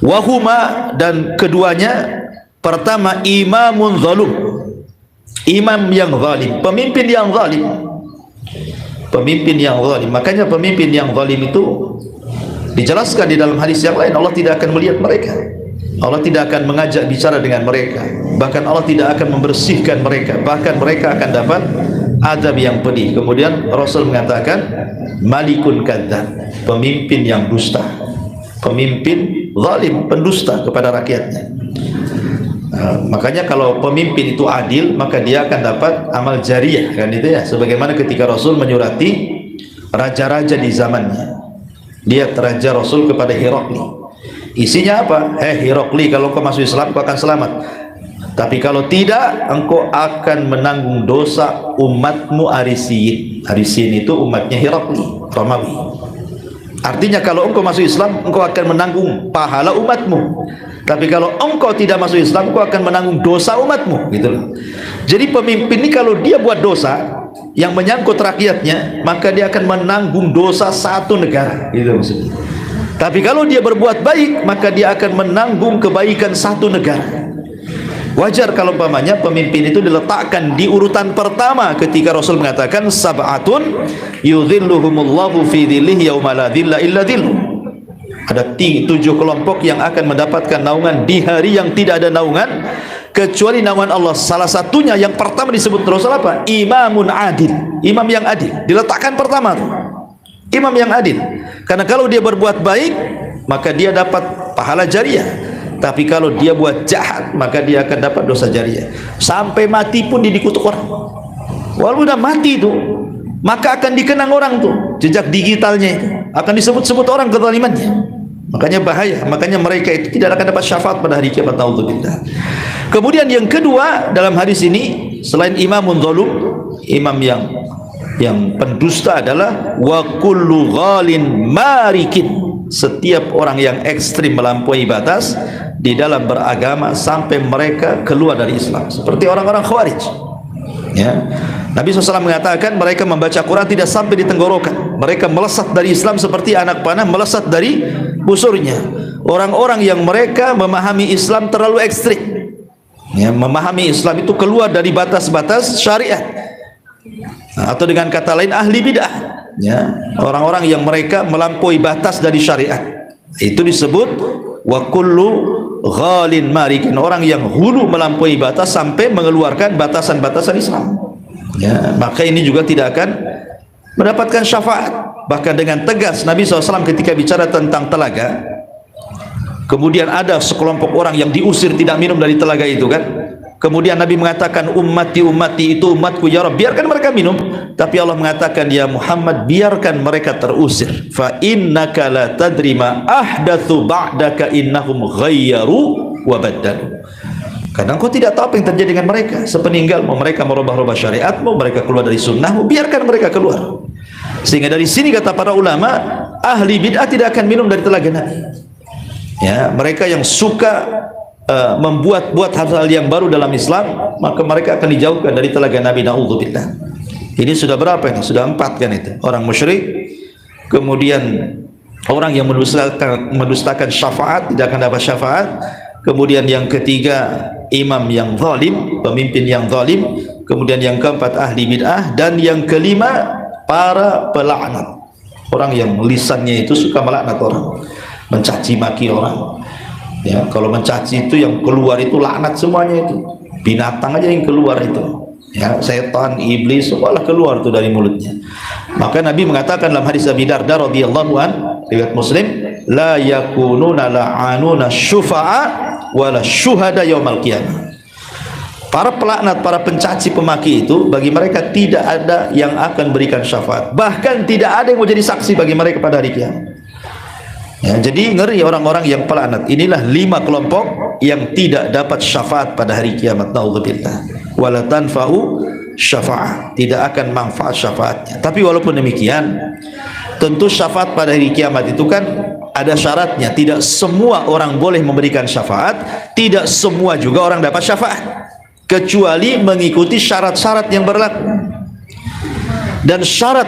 Wahuma, dan keduanya, pertama imamun zalum, imam yang zalim, pemimpin yang zalim, pemimpin yang zalim. Makanya pemimpin yang zalim itu dijelaskan di dalam hadis yang lain, Allah tidak akan melihat mereka, Allah tidak akan mengajak bicara dengan mereka, bahkan Allah tidak akan membersihkan mereka, bahkan mereka akan dapat azab yang pedih. Kemudian Rasul mengatakan malikun kadzdzab, pemimpin yang dusta, pemimpin zalim, pendusta kepada rakyatnya. Makanya kalau pemimpin itu adil, maka dia akan dapat amal jariyah, kan itu ya. Sebagaimana ketika Rasul menyurati raja-raja di zamannya, dia Raja Rasul kepada Herakli. Isinya apa? Herakli, kalau kau masuk Islam kau akan selamat, tapi kalau tidak, engkau akan menanggung dosa umatmu Arisiyin. Arisiyin itu umatnya Herakli, Romawi. Artinya kalau engkau masuk Islam, engkau akan menanggung pahala umatmu. Tapi kalau engkau tidak masuk Islam, engkau akan menanggung dosa umatmu, gitu loh. Jadi pemimpin ini kalau dia buat dosa yang menyangkut rakyatnya, maka dia akan menanggung dosa satu negara, gitu maksudnya. Tapi kalau dia berbuat baik, maka dia akan menanggung kebaikan satu negara. Wajar kalau umpamanya pemimpin itu diletakkan di urutan pertama ketika Rasul mengatakan sab'atun yudhilluhumullahu fi dhillihi yauma la dhilla illa dhilluh. Ada 7 kelompok yang akan mendapatkan naungan di hari yang tidak ada naungan kecuali naungan Allah. Salah satunya yang pertama disebut Rasul apa? Imamun adil, imam yang adil, diletakkan pertama tuh. imam yang adil. Karena kalau dia berbuat baik, maka dia dapat pahala jariah. Tapi kalau dia buat jahat, maka dia akan dapat dosa jariah. Sampai mati pun dia dikutuk orang. Walaupun sudah mati itu, maka akan dikenang orang tuh, jejak digitalnya itu akan disebut-sebut orang kezalimannya. Makanya bahaya. Makanya mereka itu tidak akan dapat syafaat pada hari kiamat. Naudzubillah. Kemudian yang kedua dalam hadis ini, selain imamun zalum, imam yang pendusta, adalah wa kullu ghalin marikin, setiap orang yang ekstrim melampaui batas di dalam beragama sampai mereka keluar dari Islam, seperti orang-orang Khawarij. Ya. Nabi SAW mengatakan mereka membaca Quran tidak sampai di tenggorokan, mereka melesat dari Islam seperti anak panah melesat dari busurnya. Orang-orang yang mereka memahami Islam terlalu ekstrim, ya, memahami Islam itu keluar dari batas-batas syariat, atau dengan kata lain ahli bid'ah, ya, orang-orang yang mereka melampaui batas dari syariat, itu disebut wa kullu ghalin marikin, orang yang hulu melampaui batas sampai mengeluarkan batasan-batasan Islam. Ya, maka ini juga tidak akan mendapatkan syafaat. Bahkan dengan tegas Nabi SAW ketika bicara tentang telaga, kemudian ada sekelompok orang yang diusir tidak minum dari telaga itu kan, kemudian Nabi mengatakan ummati itu umatku ya Rabb, biarkan mereka minum. Tapi Allah mengatakan ya Muhammad, biarkan mereka terusir, fa innaka la tadri ma ahdatsu ba'daka innahum ghayyaru wa baddalu. Karena engkau tidak tahu apa yang terjadi dengan mereka sepeninggal, mau mereka merubah-rubah syariat, mau mereka keluar dari sunnah, biarkan mereka keluar. Sehingga dari sini kata para ulama, ahli bid'ah tidak akan minum dari telaga Nabi. Ya, mereka yang suka membuat hal-hal yang baru dalam Islam, maka mereka akan dijauhkan dari telaga Nabi. Naudzubillah. Ini sudah berapa ini? Sudah 4 kan itu. Orang musyrik, kemudian orang yang mendustakan syafaat tidak akan dapat syafaat. Kemudian yang ketiga, imam yang zalim, pemimpin yang zalim. Kemudian yang keempat, ahli bid'ah. Dan yang kelima, para pelaknat, orang yang lisannya itu suka melaknat orang, mencaci maki orang. Ya, kalau mencaci itu yang keluar itu laknat semuanya itu. Binatang aja yang keluar itu. Ya, setan, iblis, semualah keluar itu dari mulutnya. Maka Nabi mengatakan dalam hadis Abi Darda radhiyallahu an, riwayat Muslim, la yakununa la'anuna syufa'a wala syuhada yaumal qiyamah. Para pelaknat, para pencaci pemaki itu, bagi mereka tidak ada yang akan berikan syafaat, bahkan tidak ada yang mau jadi saksi bagi mereka pada hari kiamat. Ya, jadi ngeri orang-orang yang pelaknat. Inilah 5 kelompok yang tidak dapat syafaat pada hari kiamat. Naudzubillah. Wala tanfa'u syafa'ah, tidak akan manfaat syafaatnya. Tapi walaupun demikian, tentu syafaat pada hari kiamat itu kan ada syaratnya. Tidak semua orang boleh memberikan syafaat, tidak semua juga orang dapat syafaat, kecuali mengikuti syarat-syarat yang berlaku. Dan syarat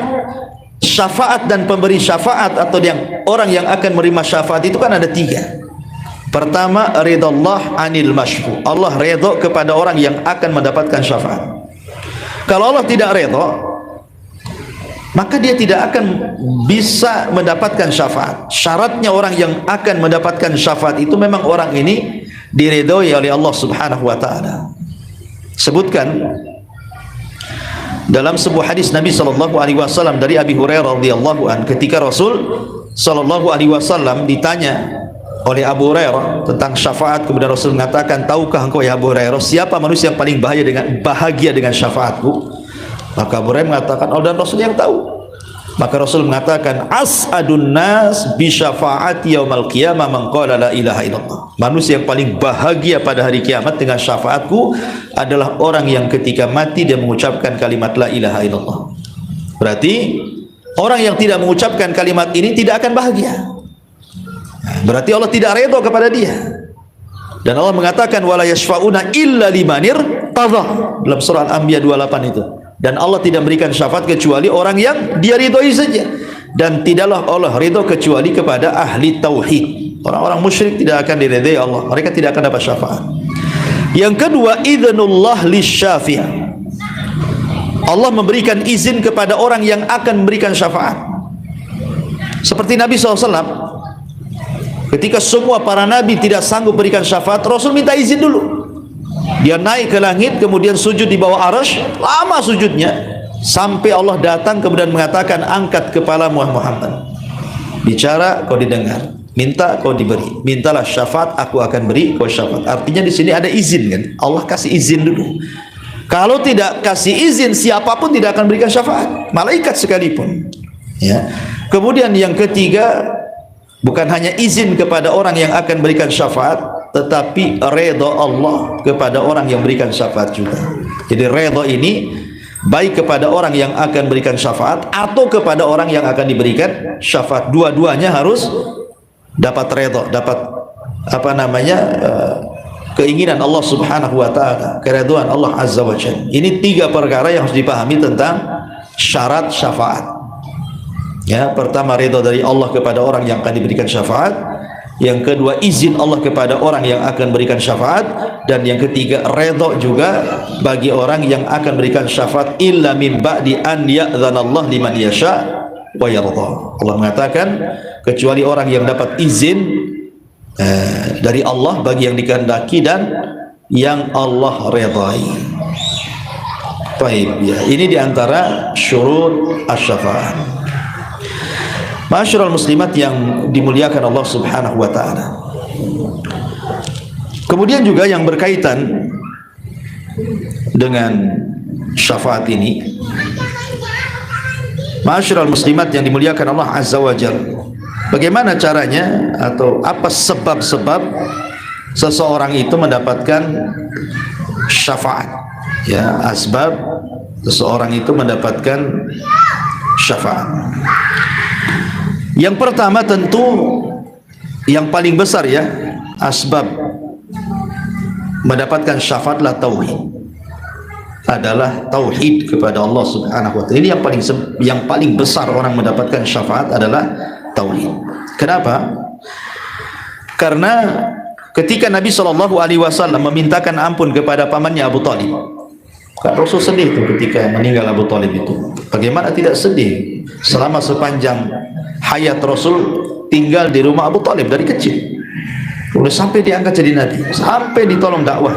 syafaat dan pemberi syafaat atau orang yang akan menerima syafaat itu kan ada 3. Pertama, ridallah anil masyfu', Allah redha kepada orang yang akan mendapatkan syafaat. Kalau Allah tidak redha, maka dia tidak akan bisa mendapatkan syafaat. Syaratnya orang yang akan mendapatkan syafaat itu memang orang ini diridhoi oleh Allah Subhanahu wa taala. Sebutkan dalam sebuah hadis Nabi sallallahu alaihi wasallam dari Abi Hurairah radhiyallahu an, ketika Rasul sallallahu alaihi wasallam ditanya oleh Abu Hurairah tentang syafaat, kemudian Rasul mengatakan, tahukah engkau ya Abu Hurairah, siapa manusia yang paling bahagia dengan syafaatku? Maka Abu Hurairah mengatakan, Allah dan Rasul yang tahu. Maka Rasul mengatakan, as'adun nas bi syafaati yaumal qiyamah man qala la ilaha illallah. Manusia yang paling bahagia pada hari kiamat dengan syafaatku adalah orang yang ketika mati dia mengucapkan kalimat la ilaha illallah. Berarti orang yang tidak mengucapkan kalimat ini tidak akan bahagia. Berarti Allah tidak redha kepada dia. Dan Allah mengatakan wala yashfauna illa limanir tadha dalam surah Al-Anbiya 28 itu. Dan Allah tidak memberikan syafaat kecuali orang yang dia ridhoi saja. Dan tidaklah Allah ridha kecuali kepada ahli tauhid. Orang-orang musyrik tidak akan diridhai Allah. Mereka tidak akan dapat syafaat. Yang kedua, idznullah lisyafi'. Allah memberikan izin kepada orang yang akan memberikan syafaat. Seperti Nabi SAW. Ketika semua para nabi tidak sanggup berikan syafaat, Rasul minta izin dulu. Dia naik ke langit, kemudian sujud di bawah arsy, lama sujudnya, sampai Allah datang kemudian mengatakan, angkat kepala Muhammad, bicara kau didengar, minta kau diberi, mintalah syafaat aku akan beri kau syafaat. Artinya di sini ada izin kan, Allah kasih izin dulu. Kalau tidak kasih izin, siapapun tidak akan berikan syafaat, malaikat sekalipun. Ya. Kemudian yang ketiga, bukan hanya izin kepada orang yang akan berikan syafaat, tetapi redha Allah kepada orang yang berikan syafaat juga. Jadi redha ini baik kepada orang yang akan berikan syafaat atau kepada orang yang akan diberikan syafaat. Dua-duanya harus dapat redha, dapat keinginan Allah Subhanahu wa taala, keridhaan Allah Azza wa Jalla. Ini tiga perkara yang harus dipahami tentang syarat syafaat. Ya, pertama ridha dari Allah kepada orang yang akan diberikan syafaat, yang kedua izin Allah kepada orang yang akan berikan syafaat, dan yang ketiga ridha juga bagi orang yang akan berikan syafaat, illa min ba'di an ya'dzanallahu liman yasha wa yarda. Allah mengatakan kecuali orang yang dapat izin dari Allah bagi yang dikehendaki dan yang Allah redai. Baik, ya, ini diantara syurut asy-syafa'ah. Ma'asyiral muslimat yang dimuliakan Allah Subhanahu wa taala. Kemudian juga yang berkaitan dengan syafaat ini, ma'asyiral muslimat yang dimuliakan Allah Azza wa Jalla, bagaimana caranya atau apa sebab-sebab seseorang itu mendapatkan syafaat? Ya, asbab seseorang itu mendapatkan syafaat. Yang pertama tentu yang paling besar ya, asbab mendapatkan syafaatlah tauhid. Adalah tauhid kepada Allah Subhanahu wa taala. Ini yang paling besar orang mendapatkan syafaat adalah tauhid. Kenapa? Karena ketika Nabi SAW memintakan ampun kepada pamannya Abu Talib, kan Rasul sedih itu ketika meninggal Abu Talib itu. Bagaimana tidak sedih? Selama sepanjang hayat Rasul tinggal di rumah Abu Talib dari kecil, udah sampai diangkat jadi Nabi, sampai ditolong dakwah.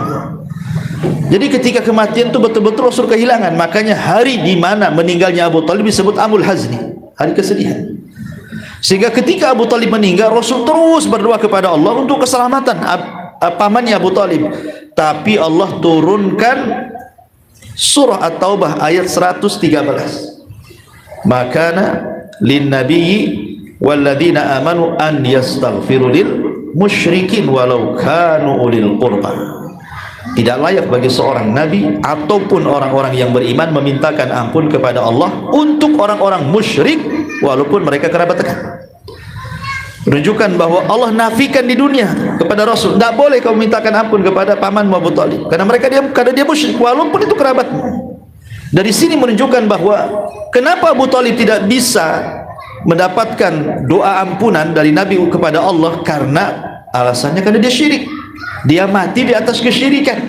Jadi ketika kematian itu betul-betul Rasul kehilangan. Makanya hari di mana meninggalnya Abu Talib disebut Amul Hazni, hari kesedihan. Sehingga ketika Abu Talib meninggal, Rasul terus berdoa kepada Allah untuk keselamatan pamannya Abu Talib. Tapi Allah turunkan surah At-Taubah ayat 113. Makana lin nabiyyi walladzina amanu an yastaghfiru lil musyrikin walau kanu ulil qurba. Tidak layak bagi seorang nabi ataupun orang-orang yang beriman memintakan ampun kepada Allah untuk orang-orang musyrik walaupun mereka kerabat dekat. Menunjukkan bahwa Allah nafikan di dunia kepada Rasul, tidak boleh kau mintakan ampun kepada paman Abu Talib karena dia musyrik walaupun itu kerabatmu. Dari sini menunjukkan bahwa kenapa Abu Talib tidak bisa mendapatkan doa ampunan dari Nabi kepada Allah, karena alasannya karena dia syirik, dia mati di atas kesyirikan.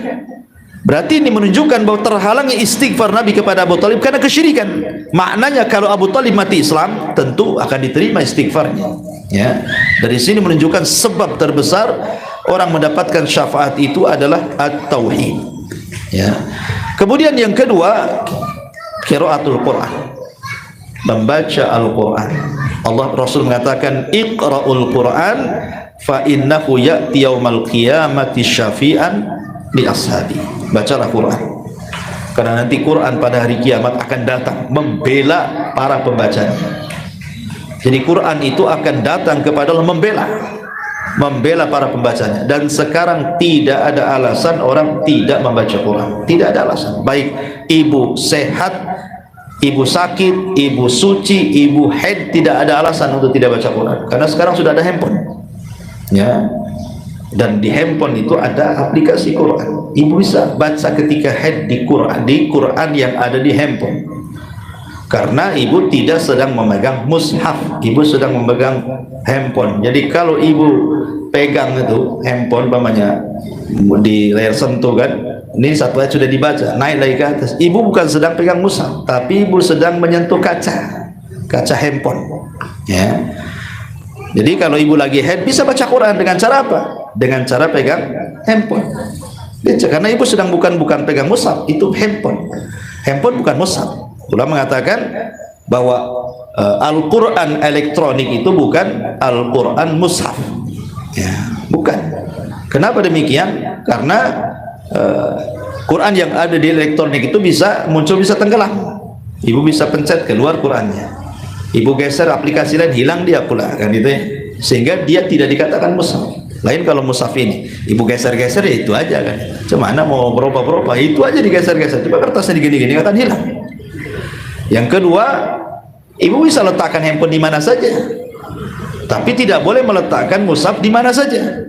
Berarti ini menunjukkan bahwa terhalangnya istighfar Nabi kepada Abu Talib karena kesyirikan. Maknanya kalau Abu Talib mati Islam, tentu akan diterima istighfarnya. Ya, dari sini menunjukkan sebab terbesar orang mendapatkan syafaat itu adalah at-tauhid. Ya. Kemudian yang kedua, qiraatul Quran, membaca Al-Quran. Allah Rasul mengatakan, iqra'ul Quran fa innahu ya'ti yaumal qiyamati syafi'an li ashabi. Bacalah Quran, karena nanti Quran pada hari kiamat akan datang membela para pembacanya. Jadi Quran itu akan datang kepada Allah membela para pembacanya. Dan sekarang tidak ada alasan orang tidak membaca Quran, tidak ada alasan. Baik ibu sehat, ibu sakit, ibu suci, ibu haid, tidak ada alasan untuk tidak baca Quran, karena sekarang sudah ada handphone. Ya, dan di handphone itu ada aplikasi Quran. Ibu bisa baca ketika haid di Quran yang ada di handphone. Karena ibu tidak sedang memegang mushaf, ibu sedang memegang handphone. Jadi kalau ibu pegang itu handphone, umpamanya di layar sentuh kan, ini satu ayat sudah dibaca, naik lagi ke atas. Ibu bukan sedang pegang mushaf, tapi ibu sedang menyentuh kaca handphone. Ya. Jadi kalau ibu lagi haid bisa baca Quran dengan cara apa? Dengan cara pegang handphone. Karena ibu sedang bukan pegang mushaf, itu handphone. Handphone bukan mushaf. Ulama mengatakan bahwa Al-Quran elektronik itu bukan Al-Quran mushaf, ya, bukan. Kenapa demikian? Karena Quran yang ada di elektronik itu bisa muncul, bisa tenggelam. Ibu bisa pencet keluar Qurannya, ibu geser aplikasi lain, hilang dia pula, kan itu ya. Sehingga dia tidak dikatakan mushaf. Lain kalau mushaf ini ibu geser-geser, ya itu aja kan. Cemana mau berubah-berubah, itu aja digeser-geser. Coba kertasnya digini-gini akan hilang. Yang kedua, ibu bisa letakkan handphone di mana saja, tapi tidak boleh meletakkan mushaf di mana saja.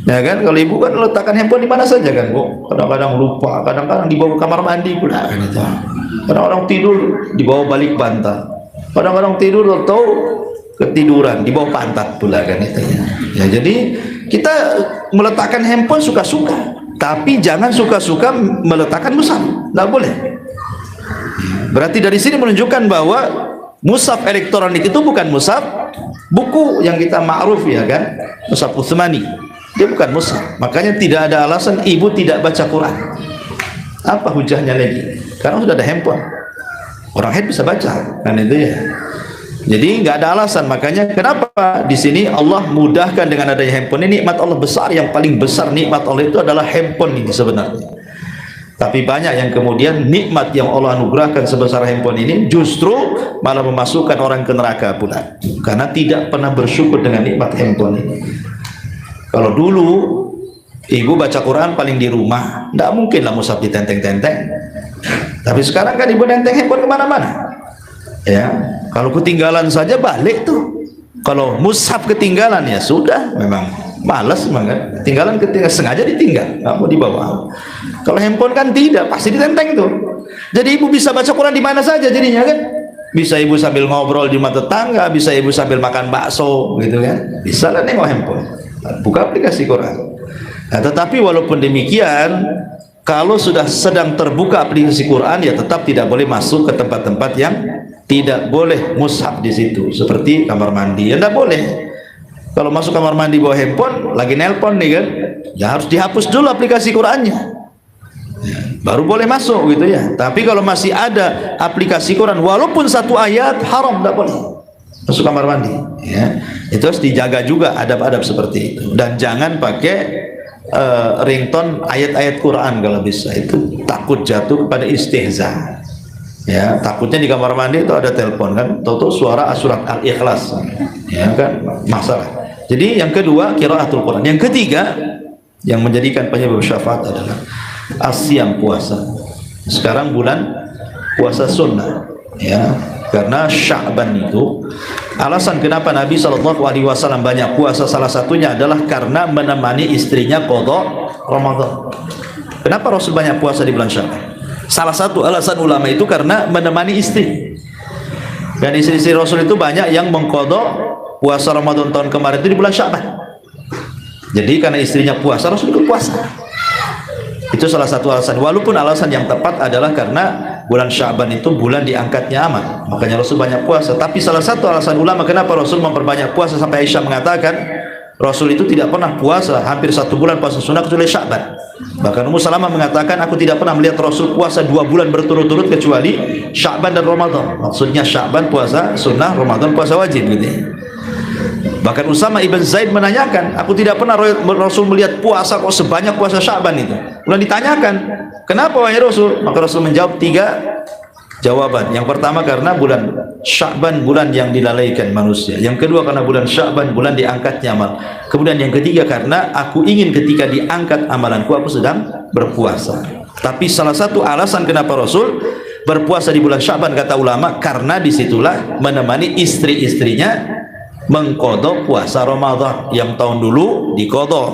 Ya kan, kalau ibu kan letakkan handphone di mana saja kan, Bu. Kadang-kadang lupa, kadang-kadang dibawa ke kamar mandi pula kan itu. Kadang-kadang tidur dibawa balik bantal. Kadang-kadang tidur atau ketiduran di bawah pantat pula kan itu ya. Ya, jadi kita meletakkan handphone suka-suka, tapi jangan suka-suka meletakkan mushaf. Tidak boleh. Berarti dari sini menunjukkan bahwa mushaf elektronik itu bukan mushaf buku yang kita ma'ruf, ya kan, mushaf Utsmani. Dia bukan mushaf. Makanya tidak ada alasan ibu tidak baca Quran. Apa hujahnya lagi? Karena sudah ada handphone. Orang haid bisa baca, kan itu ya. Jadi nggak ada alasan. Makanya kenapa di sini Allah mudahkan dengan adanya handphone ini. Nikmat Allah besar, yang paling besar nikmat Allah itu adalah handphone ini sebenarnya. Tapi banyak yang kemudian nikmat yang Allah anugerahkan sebesar handphone ini justru malah memasukkan orang ke neraka pula, karena tidak pernah bersyukur dengan nikmat handphone ini. Kalau dulu ibu baca Quran paling di rumah, tidak mungkin lah mushaf ditenteng-tenteng. Tapi sekarang kan ibu nenteng handphone kemana-mana. Ya, kalau ketinggalan saja balik tuh. Kalau mushaf ketinggalan ya sudah, memang malas banget. Ketinggalan sengaja ditinggal, nggak mau dibawa. Kalau handphone kan tidak, pasti ditenteng tuh. Jadi ibu bisa baca Quran di mana saja jadinya kan. Bisa ibu sambil ngobrol di rumah tetangga, bisa ibu sambil makan bakso gitu kan. Bisa lah nengok handphone, buka aplikasi Quran. Nah, tetapi walaupun demikian, kalau sudah sedang terbuka aplikasi Quran, ya tetap tidak boleh masuk ke tempat-tempat yang tidak boleh mushaf di situ, seperti kamar mandi. Ya tidak boleh. Kalau masuk kamar mandi bawa handphone, lagi nelpon nih kan, ya harus dihapus dulu aplikasi Qurannya, ya, baru boleh masuk gitu ya. Tapi kalau masih ada aplikasi Quran, walaupun satu ayat, haram, tidak boleh masuk kamar mandi. Ya, itu harus dijaga juga adab-adab seperti itu. Dan jangan pakai ringtone ayat-ayat Quran kalau bisa, itu takut jatuh kepada istihza. Ya, takutnya di kamar mandi itu ada telepon kan, tahu suara surat Al-Ikhlas, ya kan, masalah. Jadi yang kedua qiraatul Quran. Yang ketiga yang menjadikan penyebab syafaat adalah asyam, puasa. Sekarang bulan puasa sunnah, ya, karena Sya'ban itu alasan kenapa Nabi SAW banyak puasa, salah satunya adalah karena menemani istrinya qada Ramadan. Kenapa Rasul banyak puasa di bulan Sya'ban? Salah satu alasan ulama itu karena menemani istri. Dan istri-istri Rasul itu banyak yang mengqada puasa Ramadan tahun kemarin itu di bulan Sya'ban. Jadi karena istrinya puasa, Rasul ikut puasa. Itu salah satu alasan. Walaupun alasan yang tepat adalah karena bulan Sya'ban itu bulan diangkatnya amal, makanya Rasul banyak puasa. Tapi salah satu alasan ulama kenapa Rasul memperbanyak puasa, sampai Aisyah mengatakan Rasul itu tidak pernah puasa hampir 1 bulan puasa sunnah kecuali Sya'ban. Bahkan Ummu Salamah mengatakan, aku tidak pernah melihat Rasul puasa 2 bulan berturut-turut kecuali Sya'ban dan Ramadan. Maksudnya Sya'ban puasa sunnah, Ramadan puasa wajib gitu ya. Bahkan Usama ibn Zaid menanyakan, aku tidak pernah Rasul melihat puasa kok sebanyak puasa Sya'ban itu. Kemudian ditanyakan, kenapa wahai Rasul? Maka Rasul menjawab 3 jawaban. Yang pertama karena bulan Sya'ban bulan yang dilalaikan manusia. Yang kedua karena bulan Sya'ban bulan diangkatnya amal. Kemudian yang ketiga karena aku ingin ketika diangkat amalanku aku sedang berpuasa. Tapi salah satu alasan kenapa Rasul berpuasa di bulan Sya'ban kata ulama, karena disitulah menemani istri-istrinya mengqadha puasa Ramadan yang tahun dulu diqadha,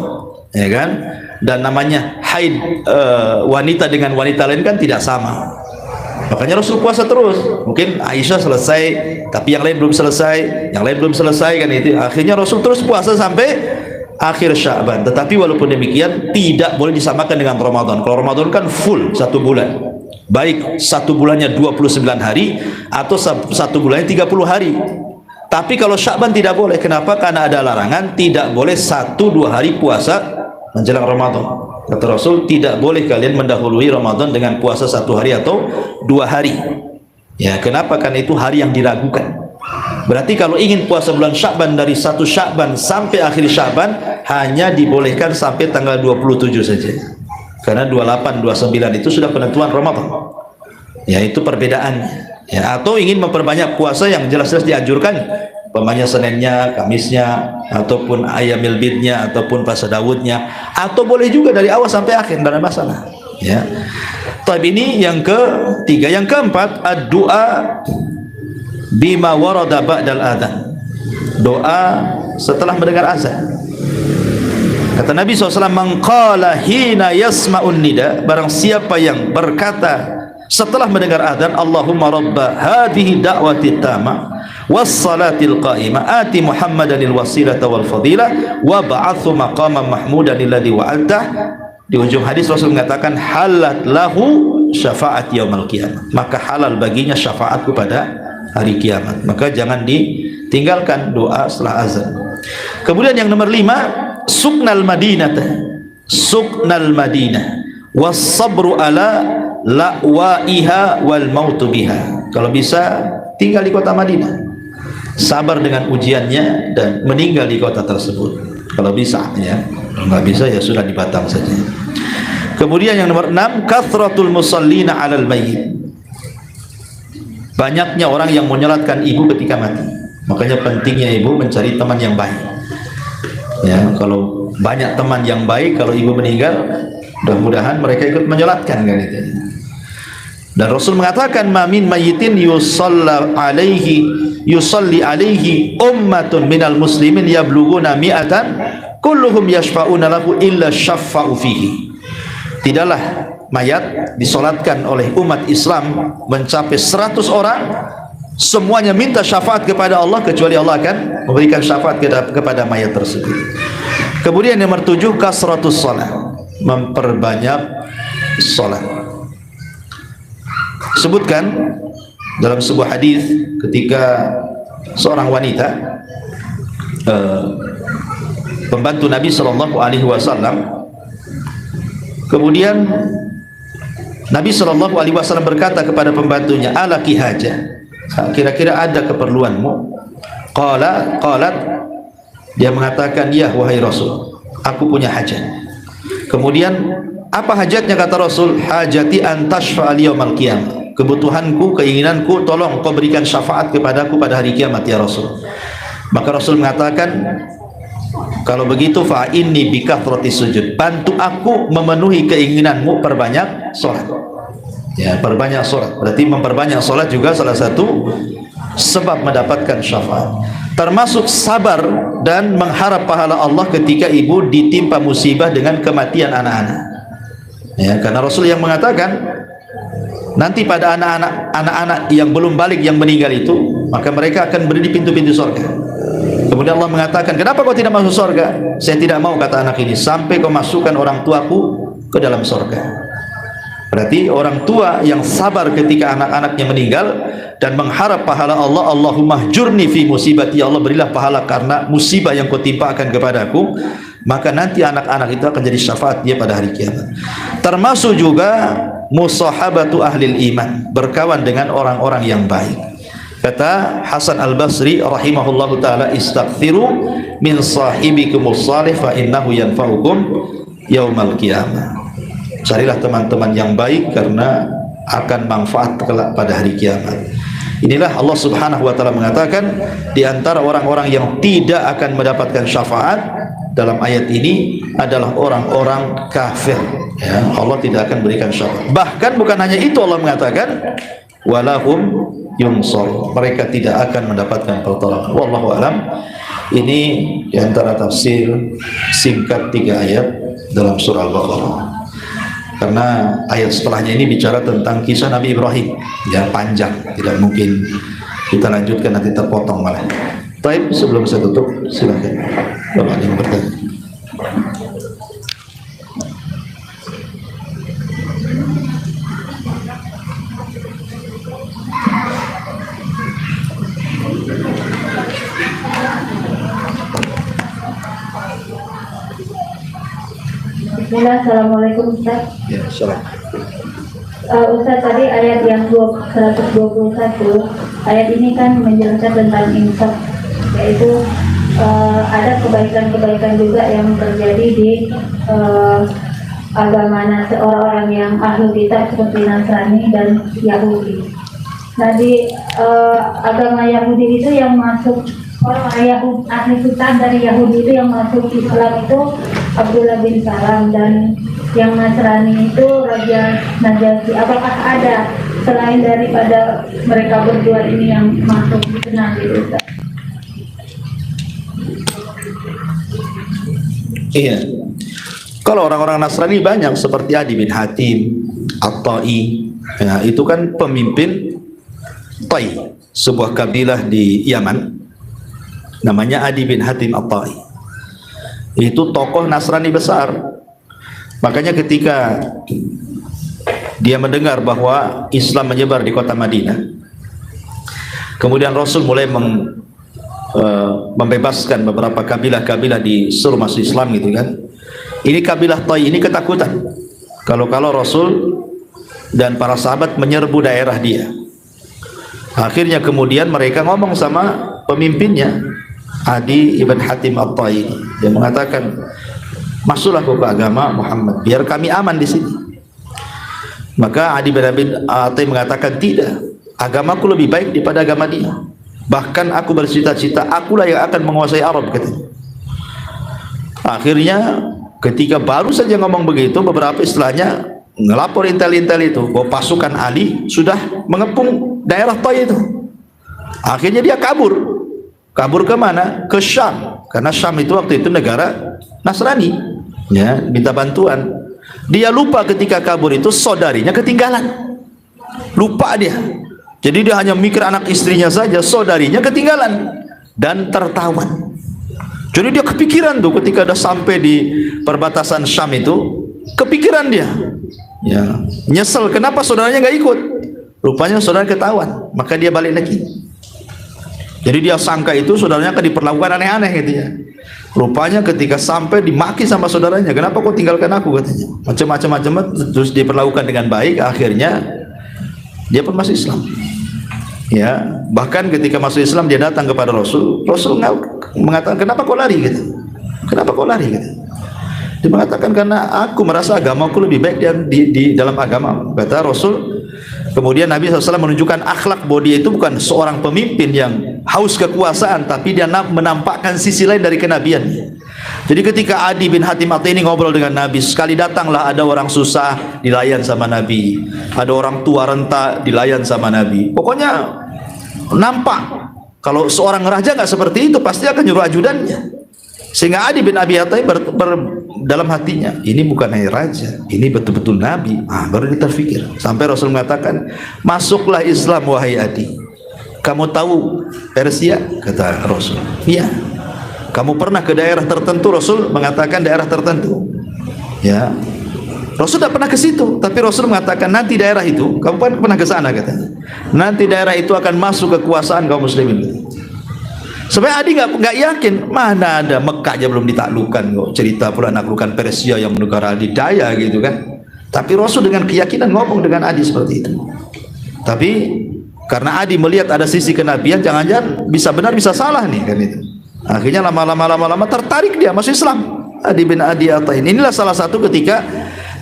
ya kan? Dan namanya haid wanita dengan wanita lain kan tidak sama. Makanya Rasul puasa terus. Mungkin Aisyah selesai, tapi yang lain belum selesai, yang lain belum selesai kan itu. Akhirnya Rasul terus puasa sampai akhir Sya'ban. Tetapi walaupun demikian tidak boleh disamakan dengan Ramadan. Kalau Ramadan kan full 1 bulan. Baik 1 bulannya 29 hari atau 1 bulannya 30 hari. Tapi kalau Sya'ban tidak boleh. Kenapa? Karena ada larangan tidak boleh 1-2 hari puasa menjelang Ramadan. Kata Rasul, tidak boleh kalian mendahului Ramadan dengan puasa 1 hari atau 2 hari. Ya, kenapa? Kan itu hari yang diragukan. Berarti kalau ingin puasa bulan Sya'ban dari 1 Sya'ban sampai akhir Sya'ban hanya dibolehkan sampai tanggal 27 saja. Karena 28, 29 itu sudah penentuan Ramadan. Ya, itu perbedaannya. Ya, atau ingin memperbanyak puasa yang jelas-jelas dianjurkan, umpamanya Seninnya, Kamisnya, ataupun Ayyamil Bidnya, ataupun Puasa Daudnya, atau boleh juga dari awal sampai akhir, tidak ada masalah. Ya. Tapi ini yang ketiga. Yang keempat, ad-du'a bima warada ba'dal adzan. Doa setelah mendengar azan. Kata Nabi SAW, man qala hina yasma'un nida, barang siapa yang berkata setelah mendengar adzan, Allahumma rabba hadhihi da'wati tamma was salatil qa'imah ati Muhammadanil wasilata wal fadilah wa ba'athu maqaman mahmudan alladhi wa'altah. Di ujung hadis Rasul mengatakan halat lahu syafaat yaumil qiyamah, maka halal baginya syafaatku pada hari kiamat. Maka jangan ditinggalkan doa setelah azan. Kemudian yang nomor 5, suknal madinah, suknal madinah was sabru ala la'waiha wal mautu biha. Kalau bisa tinggal di kota Madinah, sabar dengan ujiannya dan meninggal di kota tersebut kalau bisa, ya. Kalau nggak bisa ya sudah di Batam saja. Kemudian yang nomor 6, kathratul musallina 'alal mayyit, banyaknya orang yang menyolatkan ibu ketika mati. Makanya pentingnya ibu mencari teman yang baik. Ya, kalau banyak teman yang baik, kalau ibu meninggal, mudah-mudahan mereka ikut menyolatkan, kan itu. Dan Rasul mengatakan, ma min mayyitin yusalli alaihi ummatun minal muslimin yablughuna mi'atan kulluhum yashfa'una lahu illa syaffa'u fihi. Tidaklah mayat disolatkan oleh umat Islam mencapai 100 orang, semuanya minta syafaat kepada Allah, kecuali Allah akan memberikan syafaat kepada mayat tersebut. Kemudian yang nomor 7, kasratus shalah, memperbanyak salat. Sebutkan dalam sebuah hadis ketika seorang wanita pembantu Nabi Shallallahu Alaihi Wasallam, kemudian Nabi Shallallahu Alaihi Wasallam berkata kepada pembantunya, alaki hajah, kira-kira ada keperluanmu? Qalat, dia mengatakan, ya wahai Rasul, aku punya hajat. Kemudian apa hajatnya? Kata Rasul, hajati antashfa al-yawmal qiyamah, kebutuhanku, keinginanku, tolong kau berikan syafaat kepadaku pada hari kiamat ya Rasul. Maka Rasul mengatakan, kalau begitu fa inni bikathrati sujud, bantu aku memenuhi keinginanmu, perbanyak salat. Ya, perbanyak salat. Berarti memperbanyak salat juga salah satu sebab mendapatkan syafaat. Termasuk sabar dan mengharap pahala Allah ketika ibu ditimpa musibah dengan kematian anak-anak. Ya, karena Rasul yang mengatakan nanti pada anak-anak yang belum balik yang meninggal itu, maka mereka akan berada di pintu-pintu surga. Kemudian Allah mengatakan, kenapa kau tidak masuk surga? Saya tidak mau, kata anak ini, sampai kau masukkan orang tuaku ke dalam surga. Berarti orang tua yang sabar ketika anak-anaknya meninggal dan mengharap pahala Allah, Allahumma jurni fi musibati, ya Allah berilah pahala karena musibah yang kau timpakan kepadaku, maka nanti anak-anak itu akan jadi syafaat dia pada hari kiamat. Termasuk juga musahabatu ahlil iman, berkawan dengan orang-orang yang baik. Kata Hasan Al-Basri rahimahullahu ta'ala, istaghfiru min sahibikumus salih fa innahu yanfa'ukum yaumal qiyamah. Carilah teman-teman yang baik karena akan manfaat kelak pada hari kiamat. Inilah Allah Subhanahu wa taala mengatakan, di antara orang-orang yang tidak akan mendapatkan syafaat dalam ayat ini adalah orang-orang kafir. Ya, Allah tidak akan berikan syafaat. Bahkan bukan hanya itu, Allah mengatakan walahum yunsar, mereka tidak akan mendapatkan pertolongan. Wallahu alam. Ini di antara tafsir singkat 3 ayat dalam surah Al-Baqarah. Karena ayat setelahnya ini bicara tentang kisah Nabi Ibrahim yang panjang, tidak mungkin kita lanjutkan, nanti terpotong malah. Baik, sebelum saya tutup, silakan Bapak yang bertanya. Bismillah, assalamualaikum Ustaz. Ya, assalamualaikum. Ustaz, tadi ayat yang 121, ayat ini kan menjelaskan tentang infak, yaitu ada kebaikan-kebaikan juga yang terjadi di agama orang-orang yang ahli kitab seperti Nasrani dan Yahudi. Nah, di agama Yahudi itu yang masuk, orang Yahudi ahli kitab dari Yahudi itu yang masuk Islam itu Abdullah bin Salam, dan yang Nasrani itu Raja Najasyi. Apakah ada selain daripada mereka berdua ini yang masuk dikenal itu, Ustaz? Iya. Kalau orang-orang Nasrani banyak seperti Adi bin Hatim At-Tai, ya, itu kan pemimpin Tai, sebuah kabilah di Yaman, namanya Adi bin Hatim At-Tai. Itu tokoh Nasrani besar. Makanya ketika dia mendengar bahwa Islam menyebar di kota Madinah, kemudian Rasul mulai membebaskan beberapa kabilah-kabilah di seluruh masuk Islam gitu kan. Ini kabilah Tai ini ketakutan kalau Rasul dan para sahabat menyerbu daerah dia. Akhirnya kemudian mereka ngomong sama pemimpinnya, Adi ibn Hatim At-Tai. Dia mengatakan, masuklah ke agama Muhammad biar kami aman di sini. Maka Adi bin Hatim mengatakan, tidak, agamaku lebih baik daripada agama dia. Bahkan aku bercita-cita akulah yang akan menguasai Arab, katanya. Akhirnya ketika baru saja ngomong begitu, beberapa istilahnya ngelapor intel-intel itu bahwa pasukan Ali sudah mengepung daerah Tai itu. Akhirnya dia kabur ke mana? Ke Syam, karena Syam itu waktu itu negara Nasrani, ya, minta bantuan. Dia lupa ketika kabur itu saudarinya ketinggalan, lupa dia. Jadi dia hanya mikir anak istrinya saja, saudarinya ketinggalan dan tertawan. Jadi dia kepikiran tuh ketika udah sampai di perbatasan Syam itu, kepikiran dia, ya, nyesel kenapa saudaranya nggak ikut. Rupanya saudara ketahuan, maka dia balik lagi. Jadi dia sangka itu saudaranya akan diperlakukan aneh-aneh gitu ya. Rupanya ketika sampai dimaki sama saudaranya, kenapa kau tinggalkan aku, katanya. Macam-macam, terus diperlakukan dengan baik. Akhirnya dia pun masuk Islam. Ya, bahkan ketika masuk Islam dia datang kepada Rasul. Rasul mengatakan, kenapa kau lari, gitu. Kenapa kau lari, gitu. Dia mengatakan, karena aku merasa agamaku lebih baik di dalam agama, kata Rasul. Kemudian Nabi SAW menunjukkan akhlak bahwa dia itu bukan seorang pemimpin yang haus kekuasaan, tapi dia menampakkan sisi lain dari kenabian. Jadi ketika Adi bin Hatim At-Tai ini ngobrol dengan Nabi, sekali datanglah ada orang susah dilayan sama Nabi, ada orang tua renta dilayan sama Nabi. Pokoknya nampak kalau seorang raja nggak seperti itu pasti akan nyuruh ajudannya. Sehingga Adi bin Abi Hatim dalam hatinya, ini bukan hanya raja, ini betul-betul Nabi. Baru dia terfikir. Sampai Rasul mengatakan, masuklah Islam wahai Adi. Kamu tahu Persia? Kata Rasul. Iya. Kamu pernah ke daerah tertentu? Rasul mengatakan daerah tertentu. Ya. Rasul tidak pernah ke situ, tapi Rasul mengatakan nanti daerah itu, kamu pernah ke sana, katanya. Nanti daerah itu akan masuk kekuasaan kaum muslimin. Supaya Adi nggak yakin, mana ada Mekah aja belum ditaklukkan kok, cerita pula naklukkan Persia yang negara adidaya gitu kan. Tapi Rasul dengan keyakinan ngomong dengan Adi seperti itu. Tapi karena Adi melihat ada sisi kenabian, jangan-jangan bisa benar bisa salah nih kan itu. Akhirnya lama-lama tertarik dia masuk Islam. Adi bin Adi At-Tai. Inilah salah satu ketika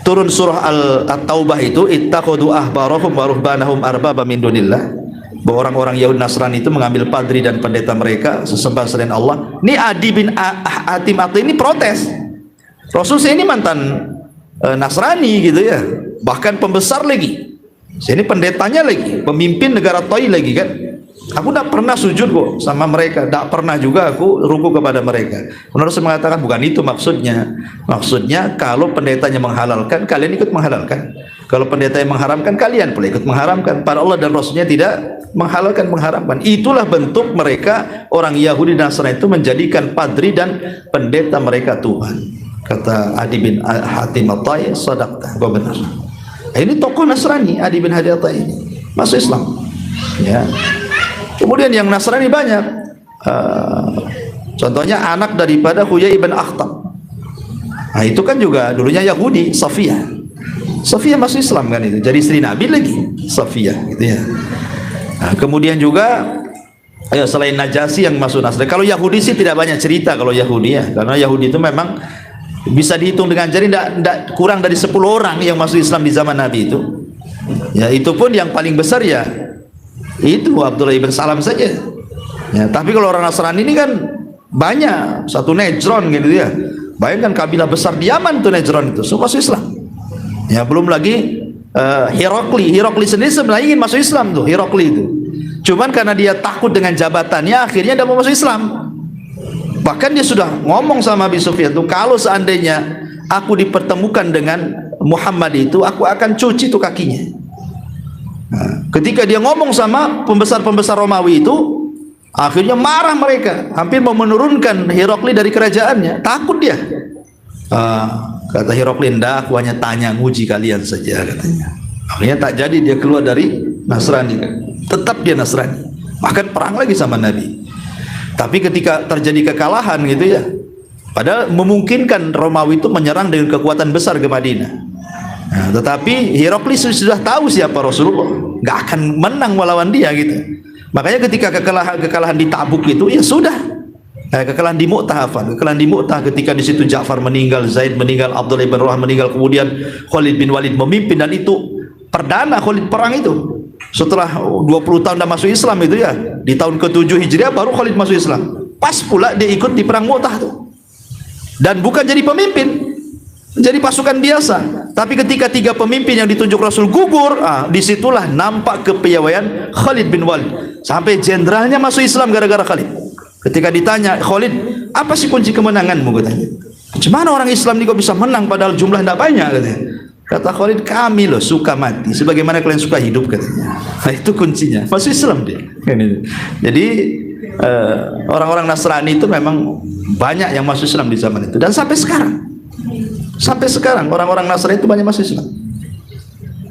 turun surah At-Taubah itu, ittakhadhu ahbarahum wa ruhbanahum arbaba min dunillah. Bahwa orang-orang Yahudi Nasrani itu mengambil padri dan pendeta mereka sesembah selain Allah. Ini Adi bin Hatim At-Tai ini protes. Rasul saya ini mantan Nasrani gitu ya, bahkan pembesar lagi. Saya ini pendetanya lagi, pemimpin negara Tai lagi kan. Aku tidak pernah sujud kok sama mereka, tidak pernah juga aku ruku kepada mereka. Rasul mengatakan bukan itu maksudnya. Maksudnya kalau pendetanya menghalalkan, kalian ikut menghalalkan. Kalau pendeta yang mengharamkan, kalian pula ikut mengharamkan. Para Allah dan Rasulnya tidak menghalalkan, mengharamkan. Itulah bentuk mereka orang Yahudi dan Nasrani itu menjadikan padri dan pendeta mereka Tuhan. Kata Adi bin Hatim At-Tai, sadaqta, kau benar. Ini tokoh Nasrani, Adi bin Hatim At-Tai ini masuk Islam. Ya. Kemudian yang Nasrani banyak. Contohnya anak daripada Huyai bin Akhtab. Nah, itu kan juga dulunya Yahudi, Safiyah. Safiyah masuk Islam kan itu, jadi istri Nabi lagi Safiyah gitu ya. Nah, kemudian juga ya selain Najasyi yang masuk Nasrani. Kalau Yahudi sih tidak banyak cerita kalau Yahudi ya, karena Yahudi itu memang bisa dihitung dengan jari, tidak kurang dari 10 orang yang masuk Islam di zaman Nabi itu. Ya itu pun yang paling besar ya itu Abdullah ibn Salam saja. Ya, tapi kalau orang Nasrani ini kan banyak, satu Nejron gitu ya. Bayangkan kabilah besar di Yaman tuh Nejron itu, semua masuk Islam. Ya belum lagi Herakli sendiri sebenarnya ingin masuk Islam tuh, Herakli itu. Cuman karena dia takut dengan jabatannya, akhirnya dia mau masuk Islam. Bahkan dia sudah ngomong sama Abi Sufyan tuh, kalau seandainya aku dipertemukan dengan Muhammad itu, aku akan cuci tuh kakinya. Nah, ketika dia ngomong sama pembesar-pembesar Romawi itu, akhirnya marah mereka, hampir mau menurunkan Herakli dari kerajaannya. Takut dia. Kata Herakli, "Ndak, aku hanya tanya, nguji kalian saja," katanya. Akhirnya tak jadi dia keluar dari Nasrani kan. Tetap dia Nasrani, bahkan perang lagi sama Nabi. Tapi ketika terjadi kekalahan gitu ya, padahal memungkinkan Romawi itu menyerang dengan kekuatan besar ke Madinah. Nah, tetapi Herakli sudah tahu siapa Rasulullah, nggak akan menang melawan dia gitu. Makanya ketika kekalahan di Tabuk itu ya sudah. Kekalahan di Mu'tah, kekalahan di Mu'tah ketika di situ Ja'far meninggal, Zaid meninggal, Abdullah bin Rawah meninggal, kemudian Khalid bin Walid memimpin, dan itu perdana Khalid perang itu. Setelah 20 tahun dah masuk Islam itu ya, di tahun ke-7 Hijriah baru Khalid masuk Islam. Pas pula dia ikut di perang Mu'tah tuh. Dan bukan jadi pemimpin, jadi pasukan biasa. Tapi ketika 3 pemimpin yang ditunjuk Rasul gugur, disitulah nampak kepiawaian Khalid bin Walid. Sampai jenderalnya masuk Islam gara-gara Khalid. Ketika ditanya, "Khalid, apa sih kunci kemenanganmu?" katanya. "Gimana orang Islam ini kok bisa menang padahal jumlah tidak banyak?" katanya. Kata Khalid, "Kami loh suka mati sebagaimana kalian suka hidup," katanya. Nah, itu kuncinya, masuk Islam dia. Jadi orang-orang Nasrani itu memang banyak yang masuk Islam di zaman itu, dan sampai sekarang orang-orang Nasrani itu banyak masuk Islam.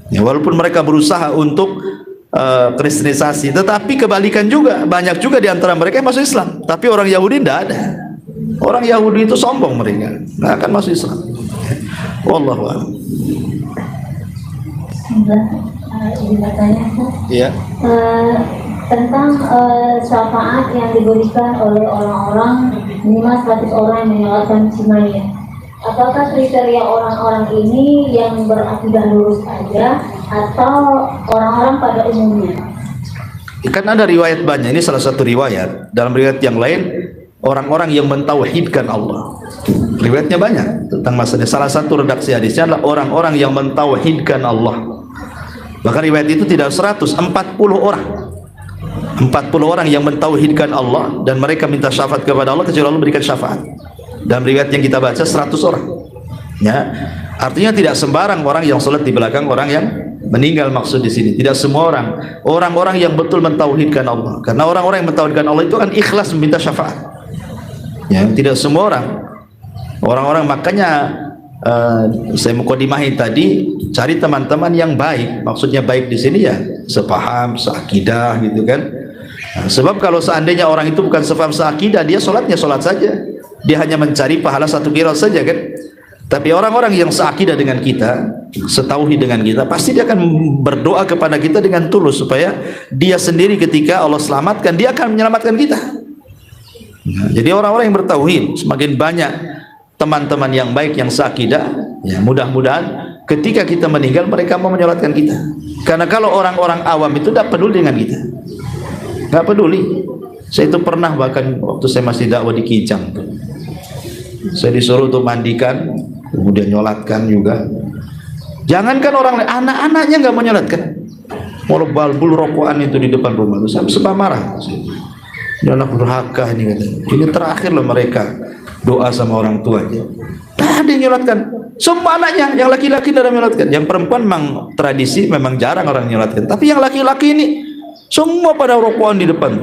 Ya, walaupun mereka berusaha untuk kristenisasi, tetapi kebalikan juga, banyak juga di antara mereka yang masuk Islam. Tapi orang Yahudi tidak ada. Orang Yahudi itu sombong, mereka nggak akan masuk Islam. Wallahu a'lam. Izin bertanya, Iya. tentang syafaat yang diberikan oleh orang-orang minimal 100 orang yang menyolatkan Sunnahnya. Apakah kriteria orang-orang ini yang berakidah lurus aja atau orang-orang pada umumnya? Kan ada riwayat banyak, ini salah satu riwayat. Dalam riwayat yang lain, orang-orang yang mentauhidkan Allah. Riwayatnya banyak tentang masalah. Salah satu redaksi hadisnya adalah orang-orang yang mentauhidkan Allah. Bahkan riwayat itu tidak 100, 40 orang. 40 orang yang mentauhidkan Allah, dan mereka minta syafaat kepada Allah kecuali Allah memberikan syafaat. Dalam riwayat yang kita baca 100 orang. Ya, artinya tidak sembarang orang yang salat di belakang orang yang meninggal, maksud di sini. Tidak semua orang. Orang-orang yang betul mentauhidkan Allah. Karena orang-orang yang mentauhidkan Allah itu kan ikhlas meminta syafaat. Ya, tidak semua orang. Orang-orang, makanya saya mukadimahi tadi, cari teman-teman yang baik. Maksudnya baik di sini ya sepaham, seakidah gitu kan. Nah, sebab kalau seandainya orang itu bukan sepaham, seakidah, dia sholatnya sholat saja. Dia hanya mencari pahala 1 qiraat saja kan. Tapi orang-orang yang seakidah dengan kita, setauhid dengan kita, pasti dia akan berdoa kepada kita dengan tulus supaya dia sendiri ketika Allah selamatkan, dia akan menyelamatkan kita. Nah, jadi orang-orang yang bertauhid, semakin banyak teman-teman yang baik yang seakidah, ya mudah-mudahan ketika kita meninggal mereka mau menyolatkan kita. Karena kalau orang-orang awam itu tidak peduli dengan kita, nggak peduli. Saya itu pernah, bahkan waktu saya masih dakwah di Kijang tuh, saya disuruh untuk mandikan, kemudian nyolatkan juga. Jangankan orang lain, anak-anaknya nggak menyolatkan. Walau balbul rokokan itu di depan rumah, saya sebab marah. Ini anak durhaka ini katanya. Ini terakhir loh mereka doa sama orang tuanya. Tak ada yang nyolatkan. Semua anaknya, yang laki-laki tidak menyolatkan. Yang perempuan memang tradisi, memang jarang orang menyolatkan. Tapi yang laki-laki ini semua pada rokokan di depan.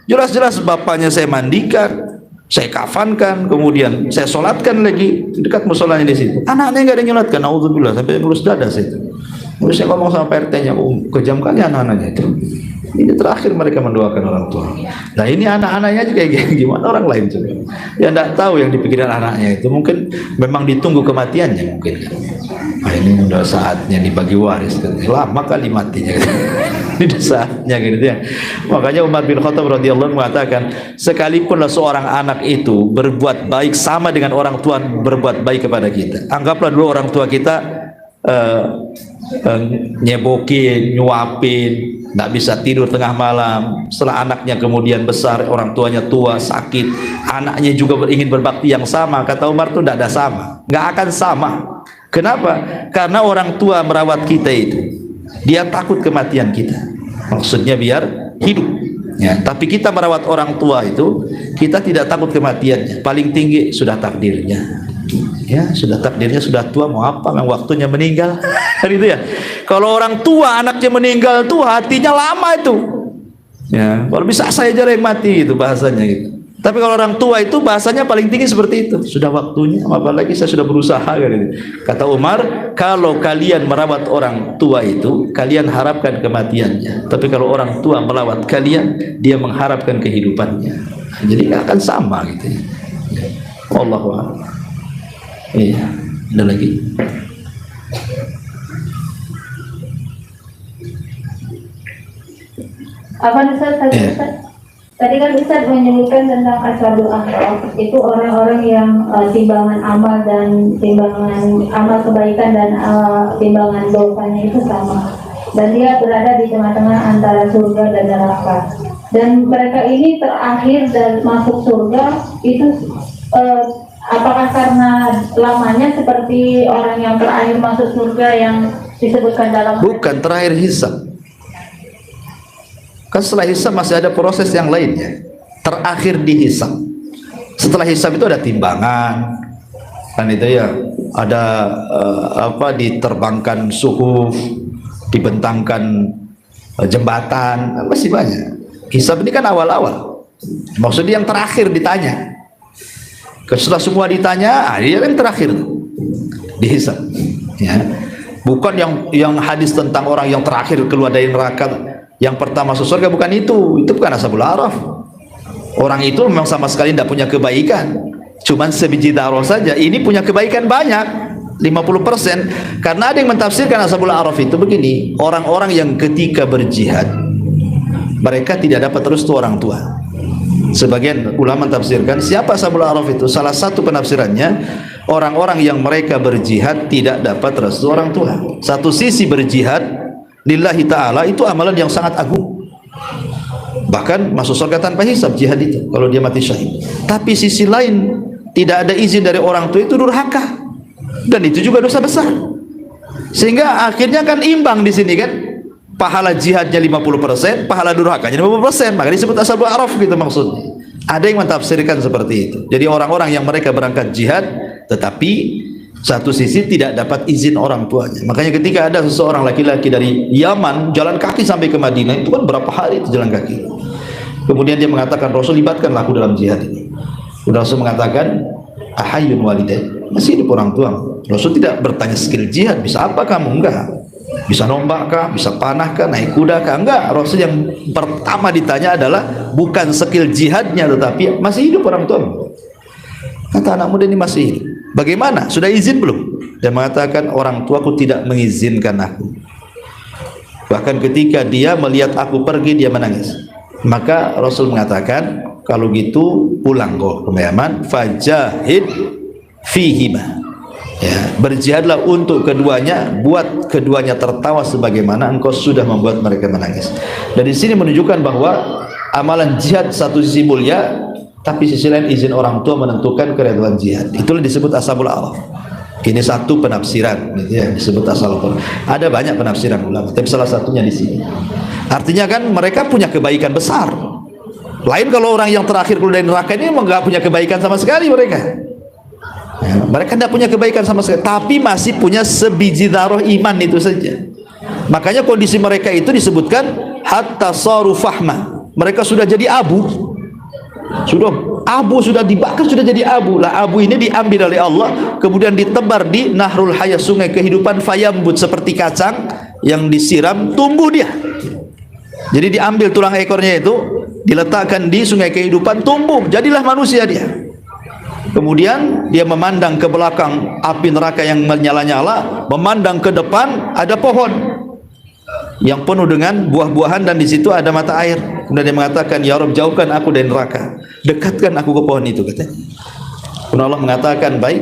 Jelas-jelas bapaknya saya mandikan, saya kafankan, kemudian saya solatkan lagi dekat musolanya di situ. Anaknya nggak ada yang nyolatkan, auzubillah, sampai mulus dada saya. Terus saya ngomong sama PRT-nya, kejam kali anak-anaknya itu. Ini terakhir mereka mendoakan orang tua. Nah ini anak-anaknya juga kayak gimana orang lain juga. Ya tidak tahu yang dipikiran anaknya itu, mungkin memang ditunggu kematiannya mungkin. Nah ini udah saatnya dibagi waris. Lama kali matinya. Ini udah saatnya gitu ya. Makanya Umar bin Khattab radhiyallahu anhu mengatakan, sekalipunlah seorang anak itu berbuat baik sama dengan orang tua berbuat baik kepada kita. Anggaplah dulu orang tua kita nyebokin, nyuapin, tidak bisa tidur tengah malam. Setelah anaknya kemudian besar, orang tuanya tua, sakit, anaknya juga ingin berbakti yang sama. Kata Umar itu tidak ada sama, nggak akan sama. Kenapa? Karena orang tua merawat kita itu, dia takut kematian kita, maksudnya biar hidup ya. Tapi kita merawat orang tua itu, kita tidak takut kematiannya. Paling tinggi sudah takdirnya ya, sudah takdirnya, sudah tua, mau apa, memang waktunya meninggal. Gitu ya. Kalau orang tua anaknya meninggal tuh hatinya lama itu ya, kalau bisa saya aja yang mati itu bahasanya gitu. Tapi kalau orang tua itu bahasanya paling tinggi seperti itu, sudah waktunya, apalagi saya sudah berusaha gitu. Kata Umar, kalau kalian merawat orang tua itu, kalian harapkan kematiannya. Tapi kalau orang tua merawat kalian, dia mengharapkan kehidupannya. Jadi nggak akan sama gitu ya. Wallahu a'lam. Iya, ada lagi. Apa Ustaz tadi? Tadi kan Ustaz menyebutkan tentang ashabul a'raf, itu orang-orang yang timbangan amal dan timbangan amal kebaikan dan timbangan dosanya itu sama, dan dia berada di tengah-tengah antara surga dan neraka. Dan mereka ini terakhir dan masuk surga itu apakah karena lamanya seperti orang yang terakhir masuk surga yang disebutkan dalam? Bukan, terakhir hisab. Kan setelah hisab masih ada proses yang lainnya. Terakhir dihisab. Setelah hisab itu ada timbangan, kan itu ya. Ada diterbangkan suhuf, dibentangkan jembatan, masih banyak. Hisab ini kan awal-awal. Maksudnya yang terakhir ditanya. Setelah semua ditanya, dia yang terakhir dihisab. Ya. Bukan yang hadis tentang orang yang terakhir keluar dari neraka, yang pertama masuk surga, bukan itu. Itu bukan ashabul a'raf. Orang itu memang sama sekali tidak punya kebaikan, cuman sebiji darah saja. Ini punya kebaikan banyak, 50%. Karena ada yang mentafsirkan ashabul a'raf itu begini, orang-orang yang ketika berjihad mereka tidak dapat restu orang tua. Sebagian ulama tafsirkan siapa ashabul a'raf itu, salah satu penafsirannya orang-orang yang mereka berjihad tidak dapat restu orang tua. Satu sisi berjihad lillahi ta'ala itu amalan yang sangat agung, bahkan masuk surga tanpa hisab jihad itu kalau dia mati syahid. Tapi sisi lain tidak ada izin dari orang tua itu durhaka, dan itu juga dosa besar. Sehingga akhirnya kan imbang di sini kan, pahala jihadnya 50%, pahala durhakanya 50%, maka disebut ashabul a'raf gitu maksudnya. Ada yang mentafsirkan seperti itu. Jadi orang-orang yang mereka berangkat jihad tetapi satu sisi tidak dapat izin orang tuanya. Makanya ketika ada seseorang laki-laki dari Yaman jalan kaki sampai ke Madinah, itu kan berapa hari itu jalan kaki. Kemudian dia mengatakan, Rasul, libatkanlah aku dalam jihad ini. Rasul mengatakan, ahayyun walidain, masih hidup orang tua. Rasul tidak bertanya skill jihad, bisa apa kamu? Enggak. Bisa nombak kah? Bisa panah kah? Naik kuda kah? Enggak. Rasul yang pertama ditanya adalah bukan skill jihadnya, tetapi masih hidup orang tua. Kata anak muda ini masih hidup. Bagaimana? Sudah izin belum? Dia mengatakan, orang tuaku tidak mengizinkan aku. Bahkan ketika dia melihat aku pergi, dia menangis. Maka Rasul mengatakan, kalau gitu pulang kau ke Yaman, fajahid fihima. Ya, berjihadlah untuk keduanya, buat keduanya tertawa sebagaimana engkau sudah membuat mereka menangis. Dan di sini menunjukkan bahwa amalan jihad satu sisi mulia, tapi sisi lain izin orang tua menentukan keridhaan jihad. Itulah disebut ashabul a'raf. Ini satu penafsiran gitu ya, disebut ashabul a'raf. Ada banyak penafsiran ulama, tapi salah satunya di sini. Artinya kan mereka punya kebaikan besar. Lain kalau orang yang terakhir keluar dari neraka ini enggak punya kebaikan sama sekali mereka. Ya, mereka tidak punya kebaikan sama sekali, tapi masih punya sebiji darah iman itu saja. Makanya kondisi mereka itu disebutkan hatta saru fahma. Mereka sudah jadi abu. Sudah dibakar, sudah jadi abu. Lah abu ini diambil oleh Allah, kemudian ditebar di Nahrul Hayat, sungai kehidupan, fayambut, seperti kacang yang disiram tumbuh dia. Jadi diambil tulang ekornya itu, diletakkan di sungai kehidupan, tumbuh, jadilah manusia dia. Kemudian dia memandang ke belakang api neraka yang menyala-nyala, memandang ke depan ada pohon yang penuh dengan buah-buahan dan di situ ada mata air. Kemudian dia mengatakan, ya Rabb, jauhkan aku dari neraka, dekatkan aku ke pohon itu, katanya. Kemudian Allah mengatakan, baik,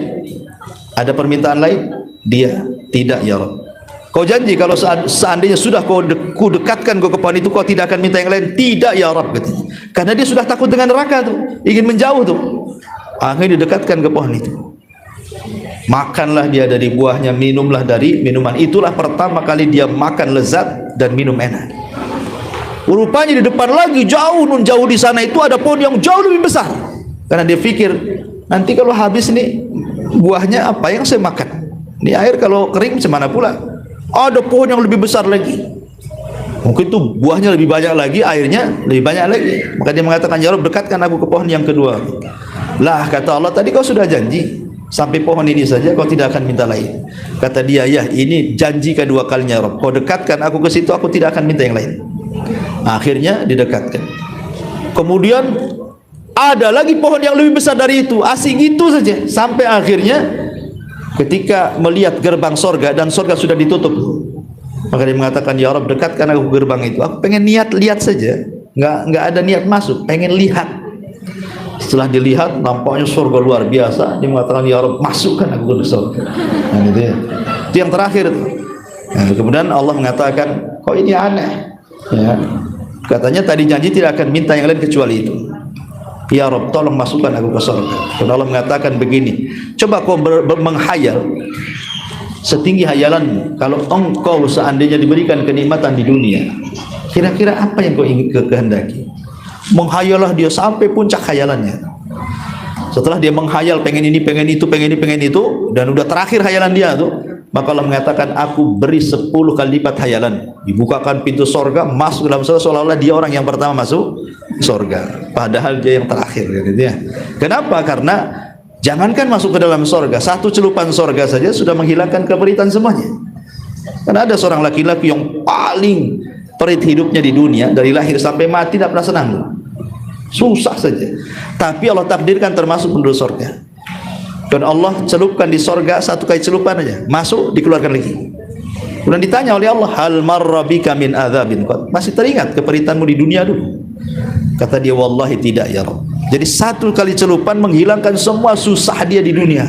ada permintaan lain? Dia, tidak ya Rabb. Kau janji kalau seandainya sudah ku dekatkan kau ke pohon itu, kau tidak akan minta yang lain? Tidak ya Rabb, katanya. Karena dia sudah takut dengan neraka tuh, ingin menjauh tuh. Akhirnya didekatkan ke pohon itu. Makanlah dia dari buahnya, minumlah dari minuman. Itulah pertama kali dia makan lezat dan minum enak. Rupanya di depan lagi, jauh di sana itu ada pohon yang jauh lebih besar. Karena dia pikir, nanti kalau habis nih buahnya apa yang saya makan? Ini air kalau kering macam mana pula? Ada pohon yang lebih besar lagi. Mungkin itu buahnya lebih banyak lagi, airnya lebih banyak lagi. Maka dia mengatakan, ya Rabb, dekatkan aku ke pohon yang kedua. Lah, kata Allah, tadi kau sudah janji sampai pohon ini saja, kau tidak akan minta lain. Kata dia, ya ini janji kedua kalinya Rabb, kau dekatkan aku ke situ, aku tidak akan minta yang lain. Akhirnya didekatkan. Kemudian ada lagi pohon yang lebih besar dari itu, asing itu saja. Sampai akhirnya ketika melihat gerbang sorga dan sorga sudah ditutup, maka dia mengatakan, ya Rabb, dekatkan aku ke gerbang itu. Aku pengen lihat saja, nggak ada niat masuk, pengen lihat. Setelah dilihat, nampaknya surga luar biasa. Dia mengatakan, ya Rabb, masukkan aku ke surga. Nah, gitu ya. Itu yang terakhir. Nah, kemudian Allah mengatakan, kok ini aneh ya. Katanya tadi janji tidak akan minta yang lain kecuali itu. Ya Rabb, tolong masukkan aku ke surga. Dan Allah mengatakan begini, coba kau menghayal setinggi hayalanmu. Kalau engkau seandainya diberikan kenikmatan di dunia, kira-kira apa yang kau ingin kehendaki? Menghayallah dia sampai puncak khayalannya. Setelah dia menghayal pengen ini, pengen itu, pengen ini, pengen itu, dan udah terakhir hayalan dia tuh, maka Allah mengatakan, aku beri 10 kali lipat hayalan. Dibukakan pintu sorga, masuk dalam surga, seolah-olah dia orang yang pertama masuk sorga, padahal dia yang terakhir, gitu ya. Kenapa? Karena jangankan masuk ke dalam sorga, satu celupan sorga saja sudah menghilangkan keperitan semuanya. Karena ada seorang laki-laki yang paling perit hidupnya di dunia, dari lahir sampai mati tidak pernah senang, susah saja. Tapi Allah takdirkan termasuk penduduk sorga. Dan Allah celupkan di sorga satu kali celupan aja, masuk, dikeluarkan lagi. Kemudian ditanya oleh Allah, hal marra bika min adzabin qad, masih teringat keperitanmu di dunia dulu? Kata dia, wallahi tidak ya Rabb. Jadi satu kali celupan menghilangkan semua susah dia di dunia.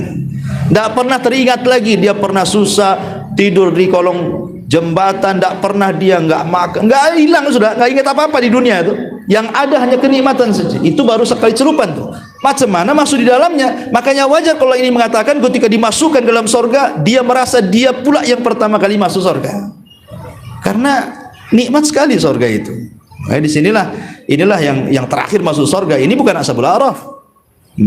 Tidak pernah teringat lagi dia pernah susah tidur di kolong jembatan, tidak pernah dia nggak makan, nggak hilang, sudah nggak ingat apa-apa di dunia itu. Yang ada hanya kenikmatan saja. Itu baru sekali celupan tuh. Macam mana masuk di dalamnya? Makanya wajar kalau ini mengatakan ketika dimasukkan dalam sorga, dia merasa dia pula yang pertama kali masuk sorga. Karena nikmat sekali sorga itu. Nah, inilah yang terakhir masuk sorga. Ini bukan ashabul a'raf.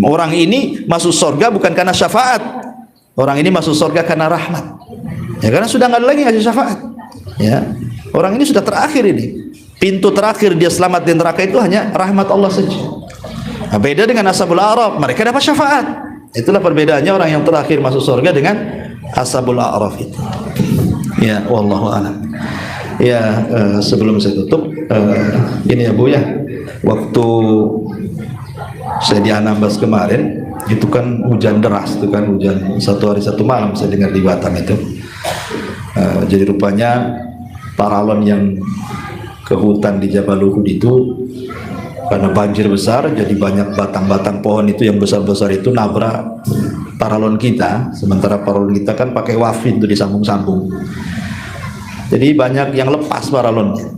Orang ini masuk sorga bukan karena syafaat. Orang ini masuk sorga karena rahmat. Ya, karena sudah nggak ada lagi ngasih syafaat. Ya, orang ini sudah terakhir ini. Pintu terakhir dia selamat di neraka itu hanya rahmat Allah saja. Nah, beda dengan ashabul a'raf, mereka dapat syafaat. Itulah perbedaannya orang yang terakhir masuk surga dengan ashabul a'raf itu. Ya, wallahu a'lam. Ya, sebelum saya tutup, ini ya Bu ya, waktu saya di Anambas kemarin, itu kan hujan deras, itu kan hujan 1 hari 1 malam saya dengar di Batam itu. Jadi rupanya paralon yang ke hutan di Jabal Uhud itu karena banjir besar, jadi banyak batang-batang pohon itu yang besar-besar itu nabrak paralon kita. Sementara paralon kita kan pakai wafin itu disambung-sambung, jadi banyak yang lepas paralonnya.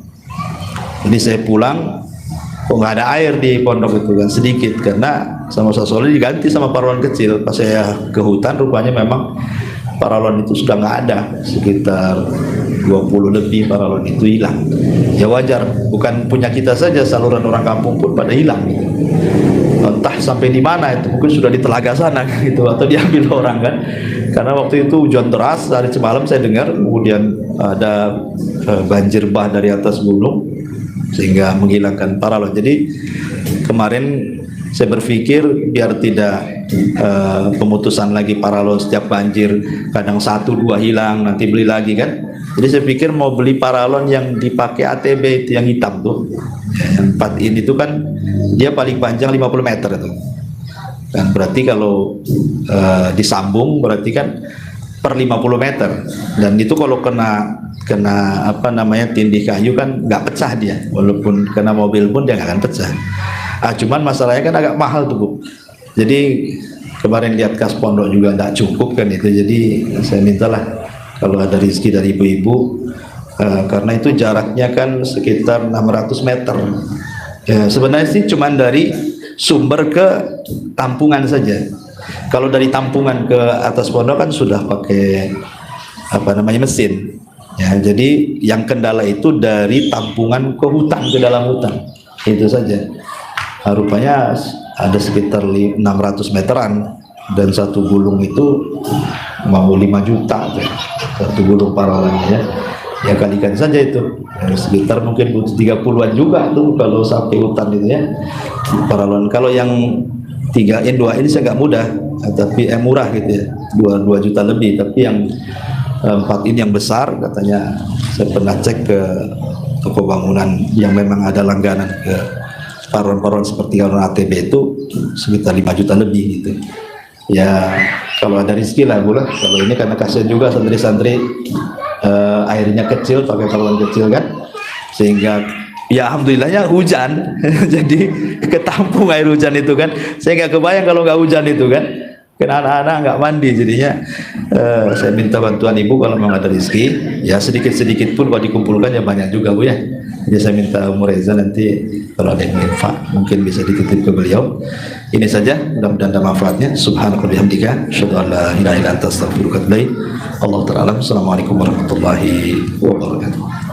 Jadi saya pulang, kok nggak ada air di pondok itu kan, sedikit, karena sama Sasoli diganti sama paralon kecil. Pas saya ke hutan, rupanya memang paralon itu sudah nggak ada, sekitar 20 lebih paralon itu hilang. Ya wajar, bukan punya kita saja, saluran orang kampung pun pada hilang gitu. Entah sampai di mana itu, mungkin sudah di telaga sana gitu, atau diambil orang kan. Karena waktu itu hujan deras dari semalam saya dengar, kemudian ada banjir bah dari atas gunung sehingga menghilangkan paralon. Jadi kemarin saya berpikir biar tidak pemutusan lagi paralon setiap banjir, kadang 1-2 hilang, nanti beli lagi kan. Jadi saya pikir mau beli paralon yang dipakai ATB itu yang hitam tuh, yang 4 in itu kan dia paling panjang 50 meter itu. Dan berarti kalau disambung berarti kan per 50 meter, dan itu kalau kena apa namanya tindih kayu kan nggak pecah dia, walaupun kena mobil pun dia nggak akan pecah. Cuman masalahnya kan agak mahal tuh Bu. Jadi kemarin lihat kas pondok juga nggak cukup kan itu, jadi saya mintalah kalau ada rezeki dari ibu-ibu, karena itu jaraknya kan sekitar 600 meter. Ya, sebenarnya sih cuman dari sumber ke tampungan saja. Kalau dari tampungan ke atas pondok kan sudah pakai apa namanya mesin. Ya, jadi yang kendala itu dari tampungan ke hutan, ke dalam hutan. Itu saja. Rupanya ada sekitar 600 meteran, dan satu gulung itu mau 5 juta tuh. Satu gulung paralonnya ya kalikan saja itu sekitar mungkin 30-an juga tuh kalau sampai hutan itu ya paralon. Kalau yang 3 in 2 in saya nggak mudah, tapi murah gitu ya, 2 juta lebih. Tapi yang 4 in yang besar katanya, saya pernah cek ke toko bangunan yang memang ada langganan ke paralon-paralon seperti paralon ATB itu sekitar 5 juta lebih gitu ya. Kalau ada rezeki lah Bu lah. Kalau ini karena kasihan juga santri-santri, airnya kecil, pakai paralon kecil kan, sehingga ya alhamdulillahnya hujan jadi ketampung air hujan itu kan. Saya nggak kebayang kalau nggak hujan itu kan, anak-anak nggak mandi jadinya. Saya minta bantuan ibu kalau memang ada rezeki ya, sedikit-sedikit pun kalau dikumpulkan ya banyak juga Bu ya. Jadi saya minta Umur Reza nanti kalau ada yang infak mungkin bisa dititip ke beliau. Ini saja, mudah-mudahan ada manfaatnya. Subhanallah bihamdika, asyhadu an la ilaha illa anta astaghfiruka wa atubu ilaik. Allahu ta'ala. Assalamualaikum warahmatullahi wabarakatuh.